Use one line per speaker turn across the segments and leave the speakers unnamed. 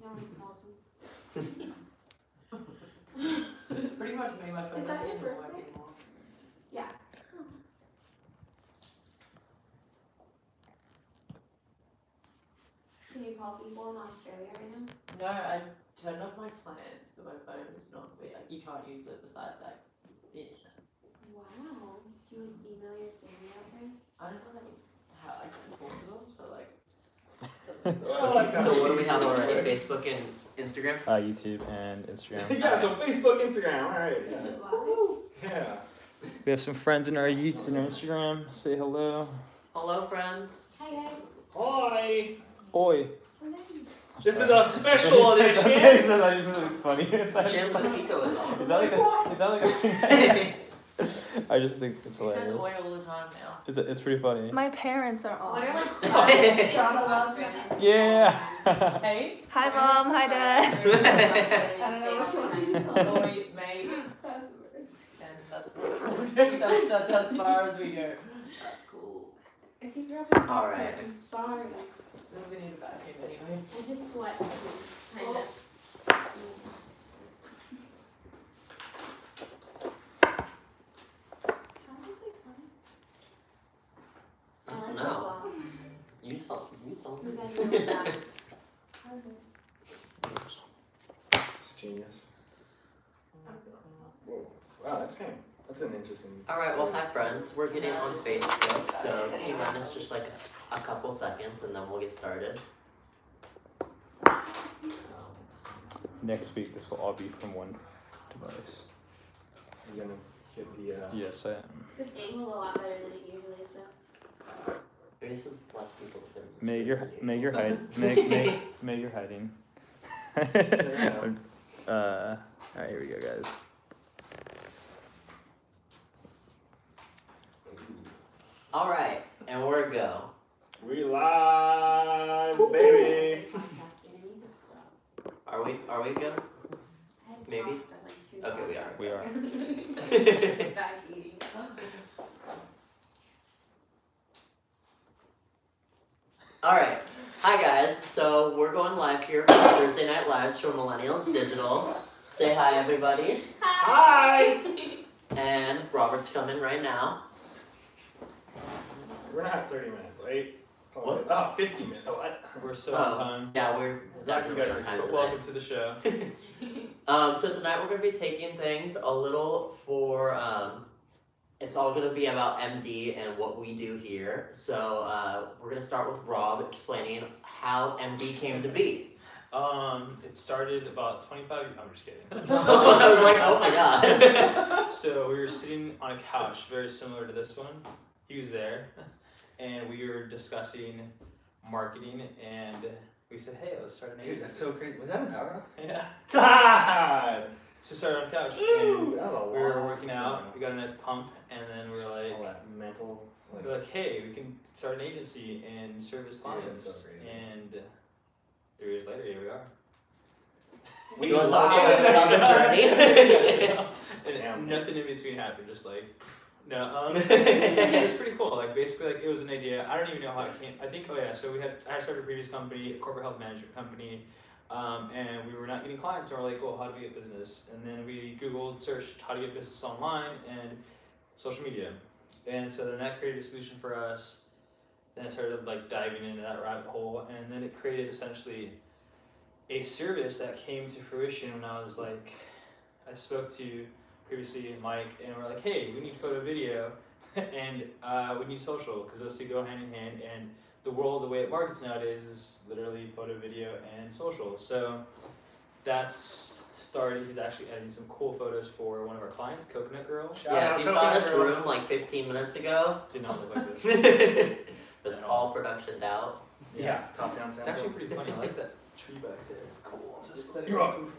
No one calls me.
Pretty much made my phone
Is that
not
your
even work
birthday?
anymore.
Yeah. Can you call people in Australia right now?
No, I turned off my plan, so my phone is not. You can't use it besides like the internet.
Wow. Do you email your family out there?
I don't know like how I can talk to them, so like.
Okay,
So what do we have already? Facebook and Instagram?
YouTube and Instagram. Yeah, so Facebook, Instagram, alright.
Is
Yeah.
it live?
Yeah. We have some friends in our YouTube and Instagram. Say hello.
Hello, friends.
Hi guys.
Hi. Oi.
We're names.
This is a special edition. It's funny. It's
James Makiko is on.
Is that like a I just think it's
He says
hilarious.
oi all the time now.
It's pretty funny.
My parents are
What
on.
are like Australians?
Yeah.
Hey.
Hi mom, hi dad.
I don't know which one.
Oi, mate. And that's as far as we go. That's cool.
I keep dropping
Alright.
I'm sorry.
Then we need a vacuum anyway.
I just sweat. Kind of.
I don't know. You tell
You
me.
guys know that.
It's genius. Whoa. Wow, that's an interesting.
Alright, well, hi friends. We're getting on Facebook, so T-minus just like a couple seconds and then we'll get started.
Next week, this will all be from one device. You're gonna get the. Yes, I am.
This angle's a lot better than it usually is, so.
Maybe this is less people to finish.
Meg, you're hiding. Alright, here we go, guys.
Alright, and we're go.
We live, baby.
Podcasting, I need to stop.
Are we good?
I had
Maybe.
pasta like 2
Okay, we are.
hours
We are.
ago. Back eating.
Alright. Hi guys. So we're going live here for Thursday Night Lives from Millennials Digital. Say hi everybody.
Hi.
And Robert's coming right now.
We're gonna have 30 minutes late.
What?
Oh, 50 minutes. Oh, we're so
Oh.
on time.
Yeah, we're
Glad you
definitely
guys
on
are
time
here.
tonight.
Welcome to the show.
So tonight we're gonna be taking things a little for it's all gonna be about MD and what we do here. So we're gonna start with Rob explaining how MD came to be.
It started about 25. I'm just kidding.
I was like, oh my god.
So we were sitting on a couch very similar to this one. He was there, and we were discussing marketing, and we said, "Hey, let's start an agency."
Dude, that's so crazy. Was that in Powerhouse?
Yeah. God. So started on the couch, and
That was a
we were
long
working out. We got a nice pump, and then we were
All
like,
that mental.
"Hey, we can start an agency and service clients."
that's so crazy.
And 3 years later, here we are.
We were talking about the journey.
And nothing in between happened. Just like, no. It was pretty cool. Like basically, like it was an idea. I don't even know how it came. I think. Oh yeah. So I started a previous company, a corporate health management company, and we were not getting clients. So we're like, well, how do we get business? And then we Googled, searched how to get business online and social media, and so then that created a solution for us. Then I started like diving into that rabbit hole, and then it created essentially a service that came to fruition when I was like, I spoke to previously Mike, and we're like, hey, we need photo video, and we need social, because those two go hand in hand, and the world, the way it markets nowadays is literally photo, video, and social. So that's started. He's actually editing some cool photos for one of our clients, Coconut Girl.
Yeah, if you saw this room like 15 minutes ago,
Did not look like this.
it was all productioned out.
Yeah, top down sound.
It's actually pretty funny. I like that tree back there. It's cool. It's aesthetic.
You're welcome.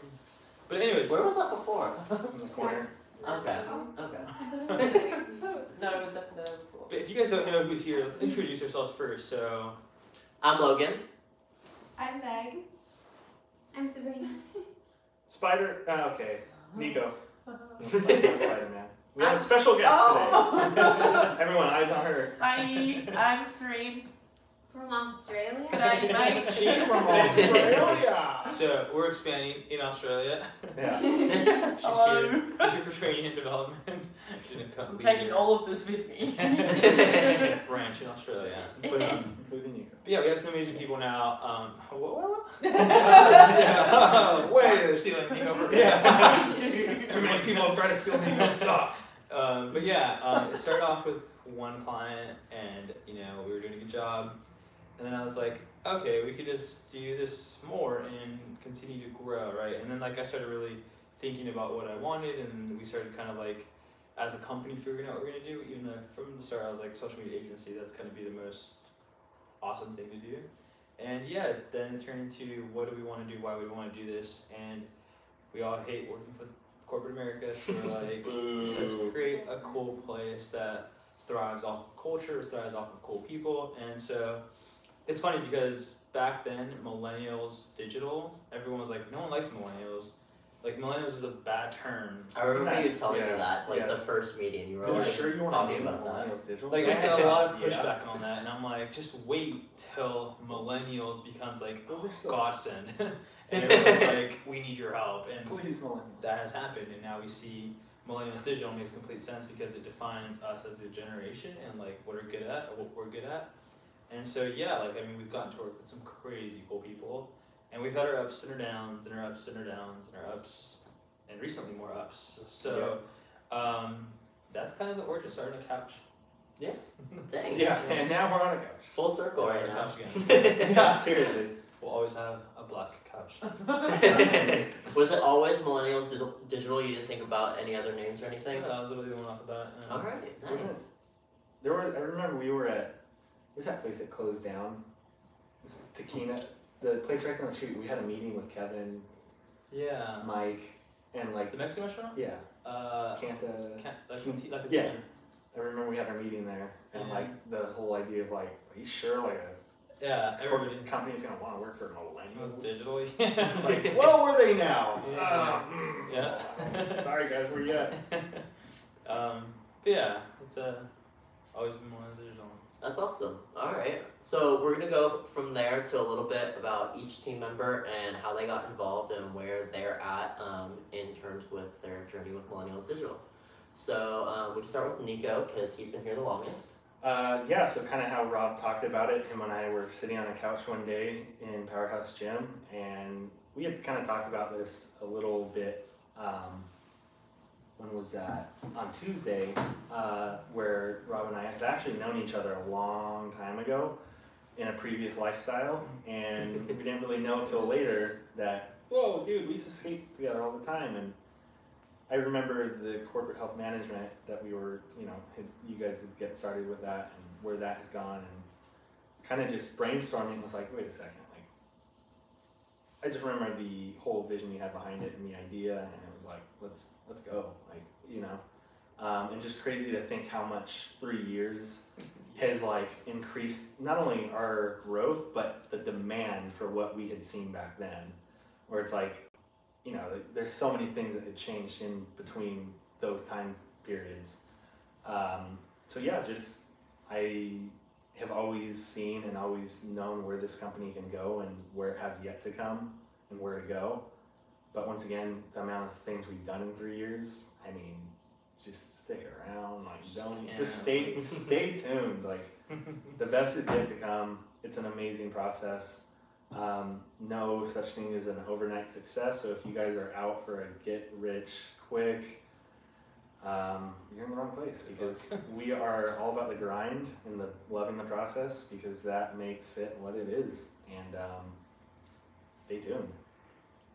But anyways,
Where was that before?
In the corner.
Okay.
Oh.
Okay.
No, it was up there before.
but if you guys don't know who's here, let's introduce ourselves first. So,
I'm Logan.
I'm Meg. I'm Sabrina.
Spider. Okay. Nico. Spider-Man. We have a special guest
Oh.
today. Everyone, eyes on her.
Hi, I'm Serene.
From Australia?
G'day, mate.
She's from Australia.
So we're expanding in Australia.
Yeah.
She's
Hello.
here. She's here for training and development. She's gonna come
I'm
lead
taking
here.
all of this with me.
branch in Australia.
Including you.
But yeah, we have some amazing people now. What?
Yeah. Wait.
Stealing me over.
Yeah. Too many people have tried to steal me. Stop.
But yeah, it started off with one client, and you know we were doing a good job, and then I was like, okay, we could just do this more and continue to grow, right? And then like I started really thinking about what I wanted, and we started kind of like as a company figuring out what we're gonna do. Even though from the start I was like social media agency, that's gonna be the most awesome thing to do. And yeah, then it turned into what do we want to do, why we want to do this, and we all hate working for corporate America, so we're like, let's create a cool place that thrives off of culture, thrives off of cool people. And so it's funny because back then, millennials digital, everyone was like, no one likes millennials. Like millennials is a bad term.
I remember
Isn't
you
that-
telling me
yeah,
that, like the
yes.
first meeting, you were
Are you
like
sure you want
talking
to name
about that.
millennials digital?
Like I had a lot of
Yeah.
pushback on that, and I'm like, just wait till millennials becomes like
Well, they're still-
godsend, and everyone's like, we need your help, and
Please, millennials.
that has happened, and now we see millennials digital makes complete sense because it defines us as a generation and like what we're good at or what we're good at. And so yeah, like I mean we've gotten to work with some crazy cool people, and we've had our ups and our downs and our ups and our downs and our ups, and recently more ups. So that's kind of the origin story on a couch.
Dang.
Yeah, and now we're on a couch.
Full circle
We're
right
on a
now.
couch again.
Yeah, seriously.
We'll always have a black couch.
Was it always millennials digital? You didn't think about any other names or anything?
That was literally the one off the bat.
Alright, nice.
Wasn't- There were. I remember we were at. What's that place that closed down? Taquina. The place right down the street. We had a meeting with Kevin,
Yeah.
Mike, and like
The Mexican restaurant?
yeah,
Can't like a
Yeah. I remember we had our meeting there, and
Yeah.
like the whole idea of like, are you sure like
Yeah,
a
everybody
corporate company's gonna want to work for
was
millennials?
digital.
It's like, what were they now?
Yeah.
Yeah. Sorry guys, where you at?
But yeah, it's always been one of those digital.
That's awesome. Alright. So we're gonna go from there to a little bit about each team member and how they got involved and where they're at in terms with their journey with Millennials Digital. So we can start with Nico because he's been here the longest.
Yeah, so kind of how Rob talked about it. Him and I were sitting on a couch one day in Powerhouse Gym, and we had kind of talked about this a little bit. When was that? On Tuesday, where Rob and I had actually known each other a long time ago in a previous lifestyle, and we didn't really know till later that, whoa, dude, we used to skate together all the time. And I remember the corporate health management that we were, you guys would get started with that and where that had gone, and kind of just brainstorming was like, wait a second, like, I just remember the whole vision you had behind it and the idea, and it was like, let's go, like, and just crazy to think how much 3 years has like increased not only our growth but the demand for what we had seen back then, where it's like, there's so many things that had changed in between those time periods. So yeah, just I have always seen and always known where this company can go and where it has yet to come and where to go. But once again, the amount of things we've done in 3 years, I mean, just stick around, like just stay tuned. Like the best is yet to come. It's an amazing process. No such thing as an overnight success. So if you guys are out for a get rich quick, you're in the wrong place, because we are all about the grind and the loving the process, because that makes it what it is. And stay tuned.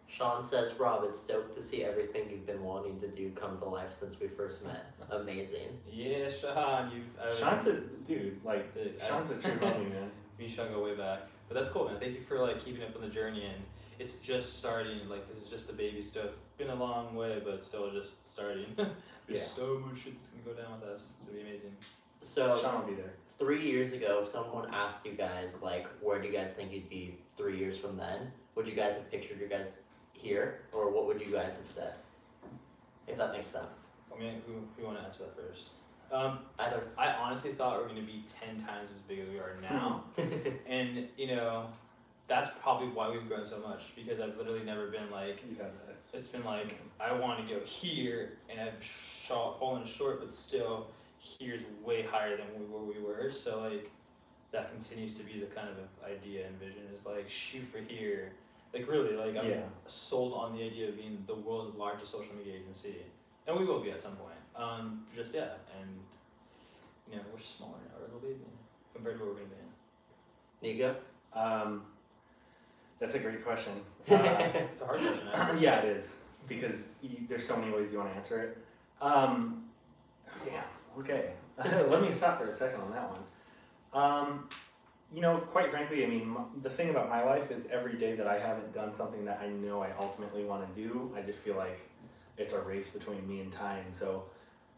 Sean says, Rob, it's stoked to see everything you've been wanting to do come to life since we first met. Amazing.
Yeah, Sean,
Sean's a dude. Like
Dude,
Sean's a true homie, man.
me and Sean go way back. But that's cool, man. Thank you for like keeping up on the journey, and it's just starting. Like this is just a baby still. It's been a long way, but it's still just starting. There's
Yeah.
so much shit that's gonna go down with us. It's gonna be amazing.
So
Sean will be there.
3 years ago, if someone asked you guys, like, where do you guys think you'd be 3 years from then? Would you guys have pictured you guys here, or what would you guys have said? If that makes sense.
I mean, who want to answer that first?
Either.
I honestly thought we were gonna be 10 times as big as we are now, and that's probably why we've grown so much, because I've literally never been like,
You got that.
it's been like, I want to go here, and I've fallen short, but still, here's way higher than we were. So like, that continues to be the kind of idea and vision, is like, shoot for here. Like really, like I'm sold on the idea of being the world's largest social media agency, and we will be at some point. And we're smaller now, right, baby, compared to where we're gonna be.
Nico?
That's a great question.
It's a hard question.
Yeah, it is, because there's so many ways you want to answer it. Damn. Okay. Let me stop for a second on that one. Quite frankly, I mean, the thing about my life is every day that I haven't done something that I know I ultimately want to do, I just feel like it's a race between me and time. So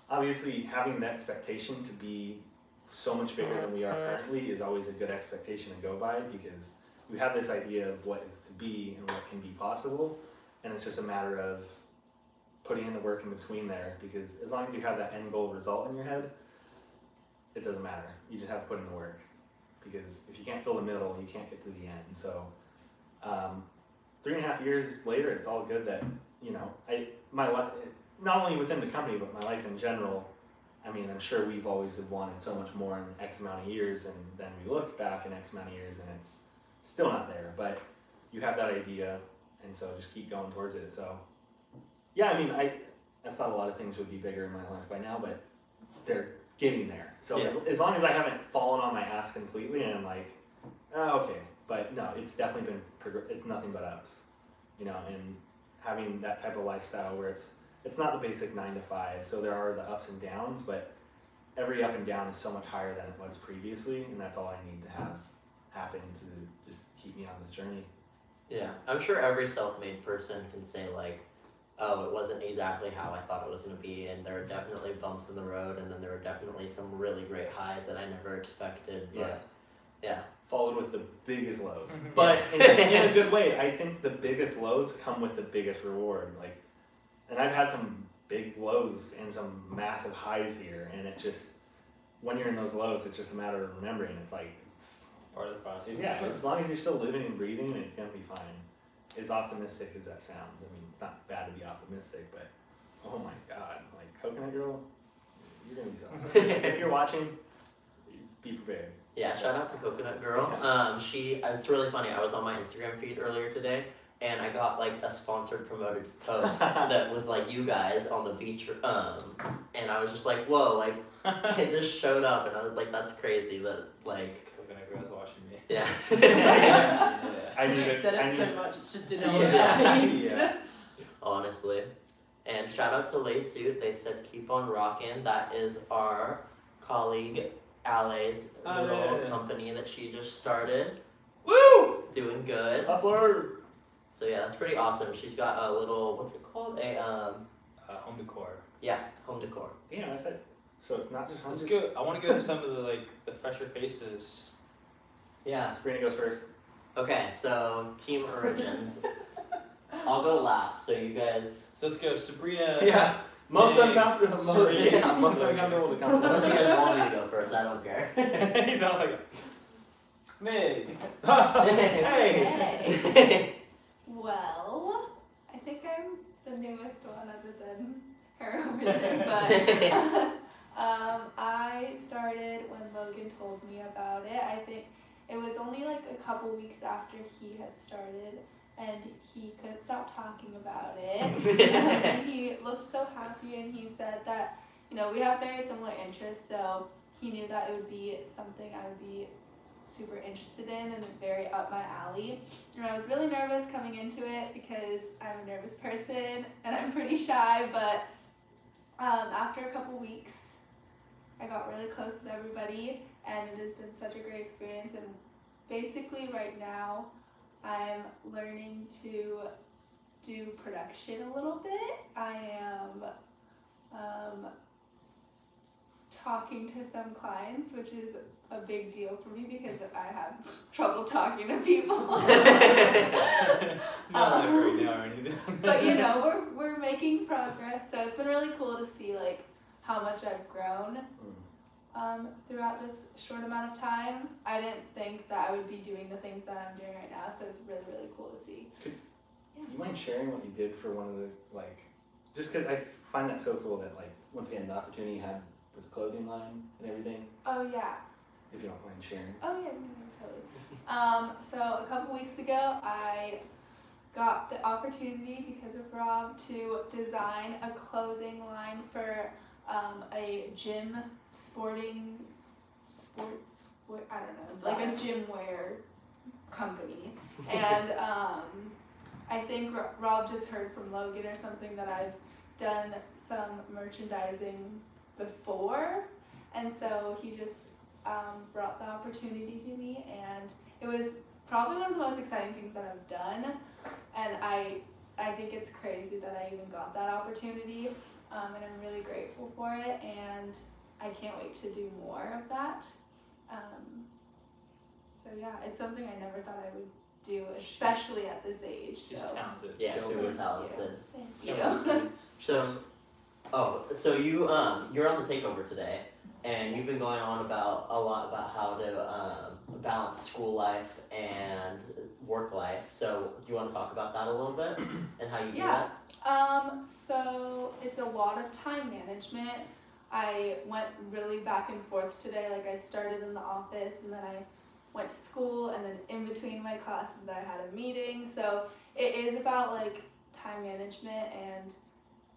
obviously having the expectation to be so much bigger than we are currently is always a good expectation to go by, because we have this idea of what is to be and what can be possible, and it's just a matter of putting in the work in between there, because as long as you have that end goal result in your head, it doesn't matter. You just have to put in the work, because if you can't fill the middle, you can't get to the end. So 3.5 years later, it's all good that, my life, not only within the company, but my life in general, I mean, I'm sure we've always wanted so much more in X amount of years, and then we look back in X amount of years and it's still not there, but you have that idea, and so just keep going towards it. So yeah, I mean, I thought a lot of things would be bigger in my life by now, but they're getting there. So as long as I haven't fallen on my ass completely and I'm like, oh, okay, but no, it's definitely been, it's nothing but ups, and having that type of lifestyle where it's not the basic 9 to 5, so there are the ups and downs, but every up and down is so much higher than it was previously, and that's all I need to have happen to just keep me on this journey.
Yeah, I'm sure every self-made person can say like, oh, it wasn't exactly how I thought it was going to be, and there were definitely bumps in the road, and then there were definitely some really great highs that I never expected, but yeah.
Followed with the biggest lows. But in a good way, I think the biggest lows come with the biggest reward. Like, and I've had some big lows and some massive highs here, and it just, when you're in those lows, it's just a matter of remembering. It's like, it's
Part of the process.
yeah, as long as you're still living and breathing, it's gonna be fine. As optimistic as that sounds, I mean, it's not bad to be optimistic, but oh my god, like Coconut Girl, you're gonna be something. If you're watching, be prepared.
Yeah, shout out to Coconut Girl. It's really funny. I was on my Instagram feed earlier today, and I got like a sponsored promoted post that was like you guys on the beach, and I was just like, whoa, like it just showed up, and I was like, that's crazy that like.
Coconut Girl's watching me.
Yeah.
I need
I said
I
it
need-
so much, it's just in all of that means.
Yeah.
Honestly. And shout out to Lay Suit. They said keep on rocking. That is our colleague Ale's little company that she just started.
Woo!
It's doing good.
Hustler!
So yeah, that's pretty awesome. She's got a little, what's it called?
Home decor.
Home decor.
Damn, I thought, so it's not just
Let's
hungry?
go. I want to go to some of the fresher faces.
Yeah.
Sabrina goes first.
Okay, so Team Origins. I'll go last, so you guys.
So let's go, Sabrina.
Yeah. Most
Meg,
uncomfortable.
Serena.
Most uncomfortable to come
Unless you
to.
guys want me to go first, I don't care.
He's all like, Meg.
Hey!
Hey. Well, I think I'm the newest one other than her over there, but I started when Logan told me about it. I think it was only like a couple weeks after he had started, and he couldn't stop talking about it. And he looked so happy, and he said that, we have very similar interests, so he knew that it would be something I would be super interested in and very up my alley. And I was really nervous coming into it because I'm a nervous person and I'm pretty shy, but after a couple weeks I got really close with everybody, and it has been such a great experience. And basically right now I'm learning to do production a little bit. I am talking to some clients, which is a big deal for me because I have trouble talking to people.
Not like right now or anything.
But we're making progress, so it's been really cool to see like how much I've grown throughout this short amount of time. I didn't think that I would be doing the things that I'm doing right now, so it's really, really cool to see.
Do you mind sharing what you did for one of the, like, just because I find that so cool that, like, once again, the opportunity you had with the clothing line and everything,
Oh yeah.
if you don't mind sharing.
Oh yeah, totally. So a couple weeks ago, I got the opportunity because of Rob to design a clothing line for a gym I don't know, like a gym wear company. And I think Rob just heard from Logan or something that I've done some merchandising before, and so he just brought the opportunity to me, and it was probably one of the most exciting things that I've done, and I think it's crazy that I even got that opportunity, and I'm really grateful for it, and I can't wait to do more of that. So yeah, it's something I never thought I would do, especially at this age.
She's
So
talented.
Yeah,
Thank
super
you.
talented.
Thank
Yeah,
you.
So you're on the takeover today, and you've been going on about a lot about how to balance school life and work life. So do you want to talk about that a little bit and how you do
Yeah.
that?
So it's a lot of time management. I went really back and forth today. Like I started in the office and then I went to school, and then in between my classes I had a meeting. So it is about like time management and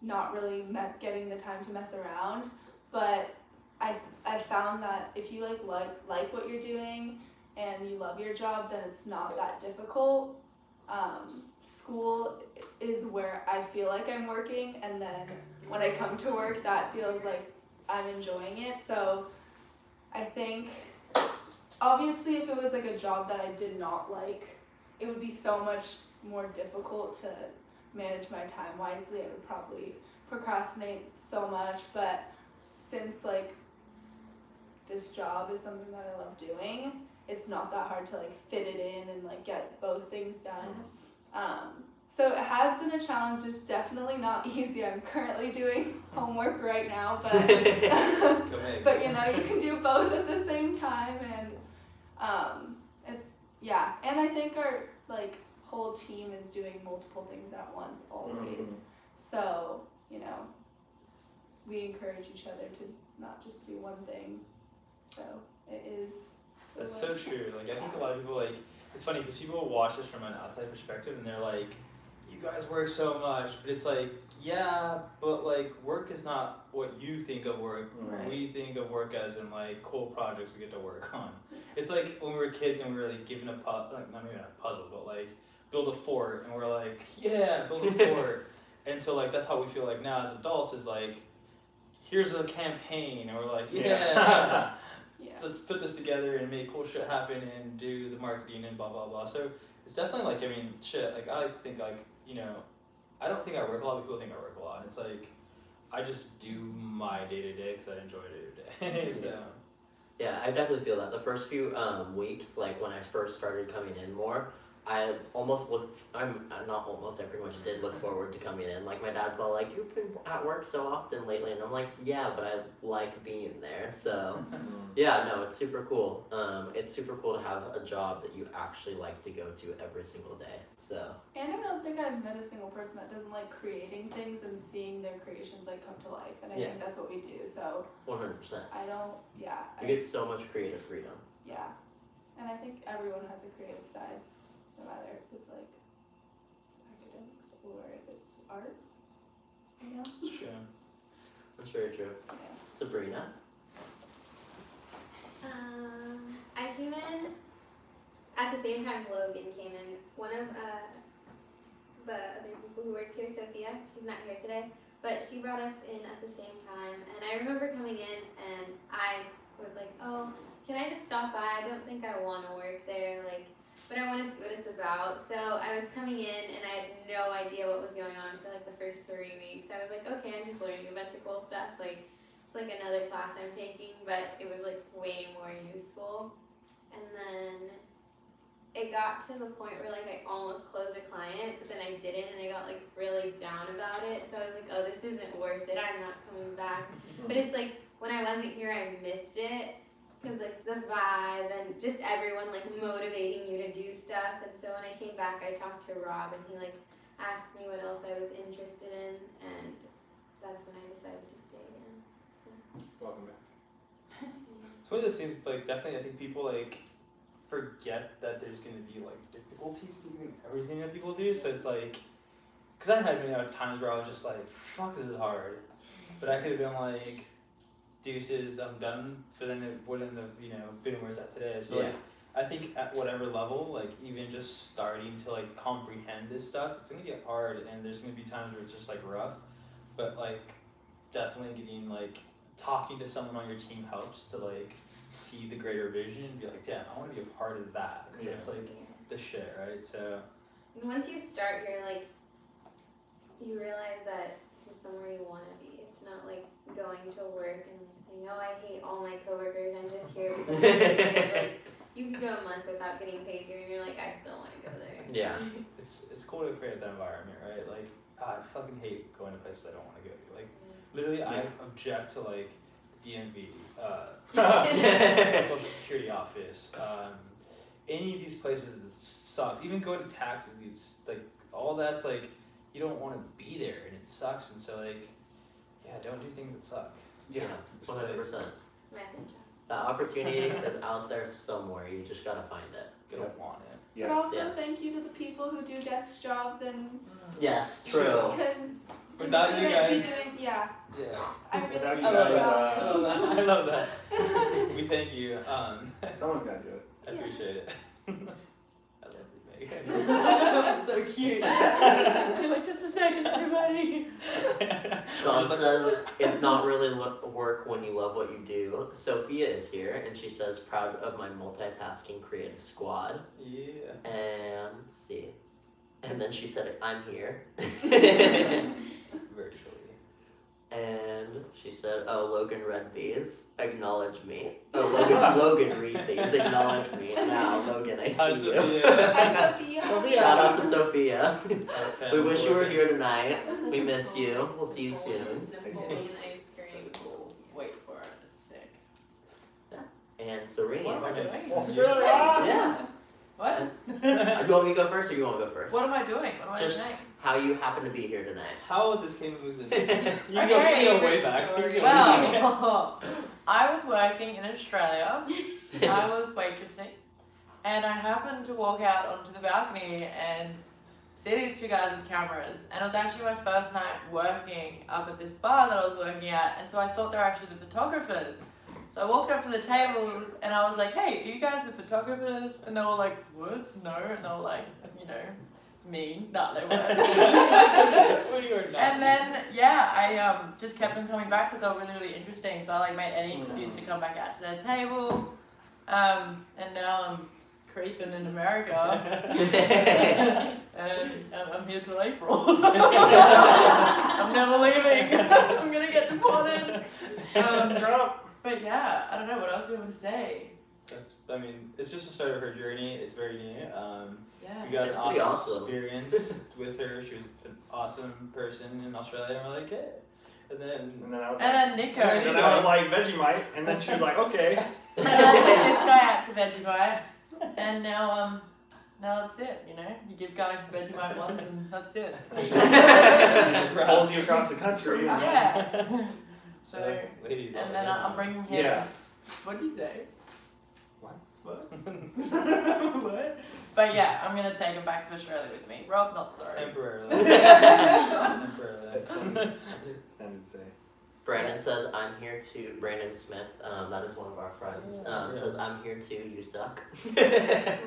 not really getting the time to mess around. But I found that if you like what you're doing and you love your job, then it's not that difficult. School is where I feel like I'm working, and then when I come to work, that feels like I'm enjoying it. So I think obviously if it was like a job that I did not like, it would be so much more difficult to manage my time wisely. I would probably procrastinate so much, but since like this job is something that I love doing, it's not that hard to like fit it in and like get both things done. So it has been a challenge. It's definitely not easy. I'm currently doing homework right now, but
Go Meg.
but you know, you can do both at the same time, and it's and I think our like whole team is doing multiple things at once always. So, you know, we encourage each other to not just do one thing. So it is.
That's so true. Like I think a lot of people like, it's funny because people watch this from an outside perspective and they're like, you guys work so much, but it's like, yeah, but like work is not what you think of work.
Right.
We think of work as in like cool projects we get to work on. It's like when we were kids and we were like given a like not maybe not a puzzle, but like build a fort, and we're like, yeah, build a fort. And so like that's how we feel like now as adults, is like, here's a campaign, and we're like, yeah. Let's put this together and make cool shit happen and do the marketing and blah blah blah. So it's definitely like, I mean, shit, like I like to think like, you know, I don't think I work a lot, but people think I work a lot. It's like, I just do my day to day because I enjoy day to day. So
Yeah, I definitely feel that. The first few weeks, like when I first started coming in more, I pretty much did look forward to coming in. Like my dad's all like, you've been at work so often lately, and I'm like, yeah, but I like being there. So yeah, no, it's super cool. It's super cool to have a job that you actually like to go to every single day. So. And
I don't think I've met a single person that doesn't like creating things and seeing their creations like come to life, and I think that's what we do. So.
100%.
I
You get so much creative freedom.
Yeah, and I think everyone has a creative side, no matter if it's like academics or if it's art. You know.
it's true.
That's very true.
Yeah.
Sabrina.
I came in at the same time Logan came in. One of the other people who works here, Sophia, she's not here today, but she brought us in at the same time. And I remember coming in and I was like, oh, can I just stop by? I don't think I want to work there, like, but I want to see what it's about. So I was coming in and I had no idea what was going on for like the first 3 weeks. I was like, okay, I'm just learning a bunch of cool stuff. Like, it's like another class I'm taking, but it was like way more useful. And then it got to the point where like I almost closed a client, but then I didn't, and I got like really down about it. So I was like, oh, this isn't worth it. I'm not coming back. But it's like when I wasn't here, I missed it because like the vibe and just everyone like motivating you to do stuff. And so when I came back, I talked to Rob, and he like asked me what else I was interested in, and that's when I decided to stay again. So.
Welcome back.
It's one of those things, like, definitely I think people, like, forget that there's going to be, like, difficulties to doing everything that people do, so it's like, because I had, times where I was just like, fuck, this is hard, but I could have been like, deuces, I'm done, but then it wouldn't have, been where it's at today, so, like, I think at whatever level, like, even just starting to, like, comprehend this stuff, it's going to get hard, and there's going to be times where it's just, like, rough, but, like, definitely getting, like, talking to someone on your team helps to like see the greater vision and be like, damn, I want to be a part of that because it's like the shit, right? So
and once you start, you're like, you realize that this is somewhere you want to be. It's not like going to work and saying, oh, I hate all my coworkers. I'm just here because I'm getting paid. Like you could go a month without getting paid here, and you're like, I still want to go there.
Yeah.
it's cool to create that environment, right? Like I fucking hate going to places I don't want to go to. Like literally, I object to like the DMV, Social Security Office, any of these places that suck. Even going to taxes, it's like all that's like you don't want to be there, and it sucks. And so like, yeah, don't do things that suck.
Yeah, 100%.
Math and job.
The opportunity is out there somewhere. You just gotta find it.
You don't want it.
But also thank you to the people who do desk jobs and
Yes, true.
because
Without you guys,
Yeah.
I really
Without you
appreciate
I love that. We thank you.
Someone's gotta do it.
I appreciate it. I love you, Megan.
That's so cute. You're like, just a second, everybody.
Sean says it's not really work when you love what you do. Sophia is here, and she says proud of my multitasking creative squad.
Yeah.
And let's see. And then she said, I'm here.
Virtually.
And she said, oh, Logan read these. Acknowledge me. Oh, Logan read these. Acknowledge me. Now, Logan, I
Hi,
see you.
Sophia.
Hi, Sophia.
Shout out to Sophia.
Our
We wish you were
family.
here tonight. We miss you. We'll see you soon.
Napoleon ice cream. So cool. Wait for it. It's sick.
And Serene.
What am I doing?
Australia!
Yeah.
What?
Do you want me to go first or you want to go first?
What am I doing? What am I
Just-
saying?
How you happen to be here tonight.
How this came into existence? You
Okay,
go way
good
back. You
story.
go way back.
Well, I was working in Australia. I was waitressing, and I happened to walk out onto the balcony and see these two guys with cameras. And it was actually my first night working up at this bar that I was working at, and so I thought they were actually the photographers. So I walked up to the tables and I was like, "Hey, are you guys the photographers?" And they were like, "What? No." And they were like, mean. No, they weren't.
Well, you are not.
And then, yeah, I just kept on coming back because they were really, really interesting. So I like made any excuse to come back out to their table. And now I'm creeping in America. And I'm here till April. I'm never leaving. I'm gonna get deported.
Trump!
But yeah, I don't know what else do you want to say.
It's just the start of her journey. It's very new.
Yeah.
We got
It's
an
pretty
awesome
awesome.
experience with her. She was an awesome person in Australia, and we're like, hey. And then
And then I was
And then Nico.
And
and then I was like, Vegemite, and then she was like, okay.
And then I took this guy out to Vegemite, and now that's it, You give guy Vegemite once, and that's it.
Just pulls you across the country. And
Yeah. So,
ladies.
and then I'm bringing him.
Yeah.
What did you say?
What?
What? But yeah, I'm gonna take him back to Australia with me. Rob, not sorry.
Temporarily. Temporarily.
Extended say.
Brandon says, I'm here too. Brandon Smith, that is one of our friends, says, I'm here too, you suck.
Rude.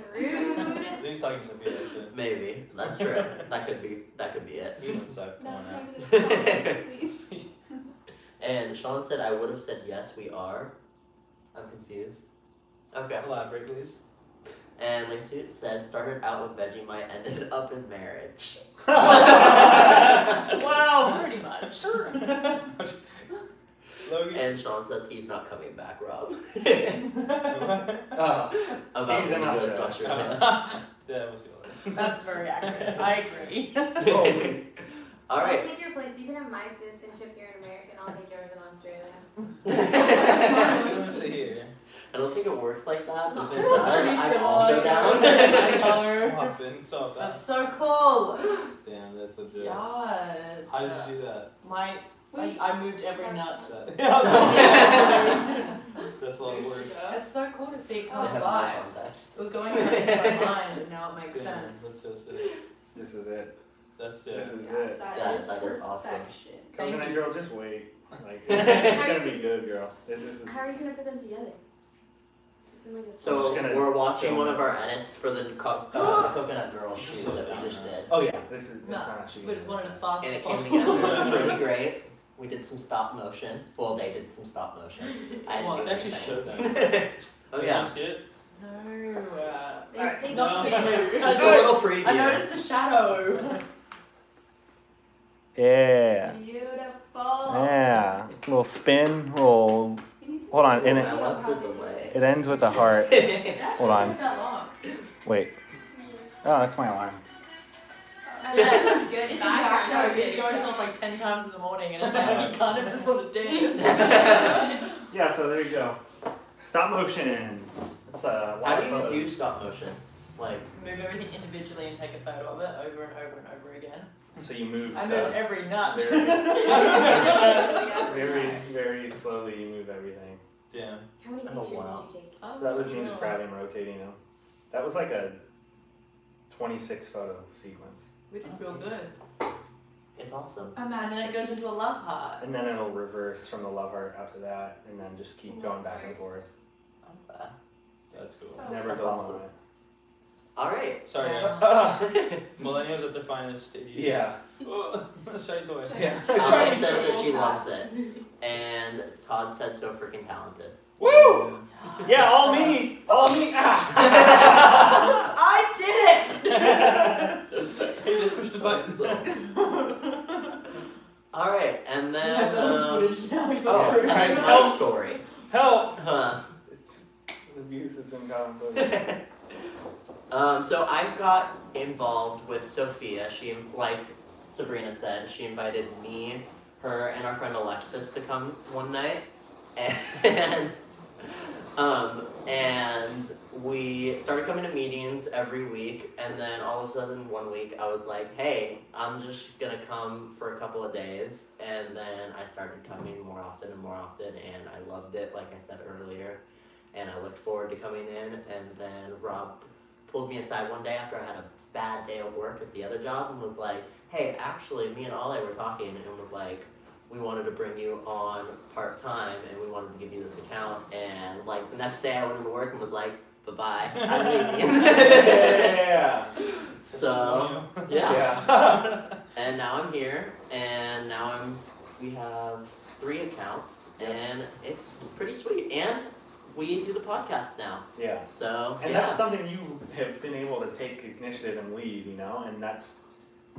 He's talking to Sophia, actually.
Maybe. That's true. That could be it.
You don't suck. Come
No
on now.
negative comments, please.
And Sean said, I would have said yes, we are. I'm confused. Okay.
Elaborate, please.
And Lacey said, started out with Vegemite, ended up in marriage.
Wow!
Pretty much.
Logan.
And and Sean says he's not coming back, Rob.
Oh,
About
He's
when
in
he goes to
Australia.
Australia.
Yeah, we'll see all that.
That's very accurate. I agree.
oh wait.
All
I'll
right.
take your place. You can have my citizenship here in America, and I'll take yours in Australia.
Let's see here.
I don't think it works like that, but if it
Pretty
does, I'm
similar.
also down.
Swapping, so that.
That's so cool.
Damn, that's legit.
Yes.
How did you do that?
I moved every nut.
That's a lot of work.
It's so cool to see it
I
come
have no
alive.
context.
It was going on in my mind, and now it makes
Damn,
sense.
that's so sick.
This is it.
That's
This
sick.
is it.
That is awesome.
perfection.
Thank
Coconut
you.
girl, just wait. Like it's gonna be good, girl. This is.
How are you gonna put them together? Just in like a
So
just gonna
we're watching
film
one of
it.
our edits for the Coconut Girl shoot that we just did.
Oh yeah, this is.
No, we just wanted as fast
And
as
it came
possible.
together really great. We did some stop motion. Well, they did some stop motion. I
Well,
didn't
they
do
actually
anything.
showed
Oh
You
yeah.
want to see it?
No.
They
Not
don't
me.
Just a little preview.
I noticed a shadow.
Yeah.
Beautiful.
Yeah. Little spin. Little.
You need to
Hold on,
do
and
a
I
video
love
of
the
how they do
delay.
It ends with a heart. Hold on.
Took that long.
Wait. Oh, that's my alarm.
That's a good
It's
background.
It's going off like 10 times in the morning, and it's like you kind of just want to dance.
Yeah. So there you go. Stop motion. It's a
How
lot
do
of
you
photos.
do stop motion? Like,
Move everything individually and take a photo of it over and over and over again.
So you move
I
stuff
moved every nut.
very, very slowly. You move everything.
Damn.
How many
Oh,
pictures
wow.
did you take?
Oh,
So that was me
sure.
just grabbing, rotating them. That was like a 26 photo sequence.
We did real good.
it's awesome.
A
And then it goes into a love heart.
And then it'll reverse from the love heart out to that, and then just keep
And
going
then
back and forth.
That's cool.
So-
Never
That's
go
awesome.
moment.
Alright.
Sorry,
Yeah.
guys. Millennials at their finest.
Yeah.
Shy toy.
Yeah.
Alice says that she loves it. And Todd said so freaking talented.
Woo! Yeah, all me! All me! Ah!
I did it!
He just pushed the buttons.
Alright, and
I
then
have footage now. You
oh,
got footage.
alright, my story.
Help!
Huh.
It's, abuse has been contemplated.
So I got involved with Sophia. She, like Sabrina said, she invited me, her, and our friend Alexis to come one night, and we started coming to meetings every week. And then all of a sudden, one week, I was like, "Hey, I'm just gonna come for a couple of days." And then I started coming more often and more often, and I loved it, like I said earlier. And I looked forward to coming in. And then Rob pulled me aside one day after I had a bad day of work at the other job and was like, "Hey, actually, me and Ale were talking and was like, we wanted to bring you on part-time and we wanted to give you this account." And like the next day I went into work and was like, "Bye-bye, I'm leaving."
Yeah!
So, yeah.
Yeah.
And now I'm here, and now we have 3 accounts, and it's pretty sweet. And we do the podcast now,
Yeah.
so
And
yeah.
that's something you have been able to take initiative and lead, you know, and that's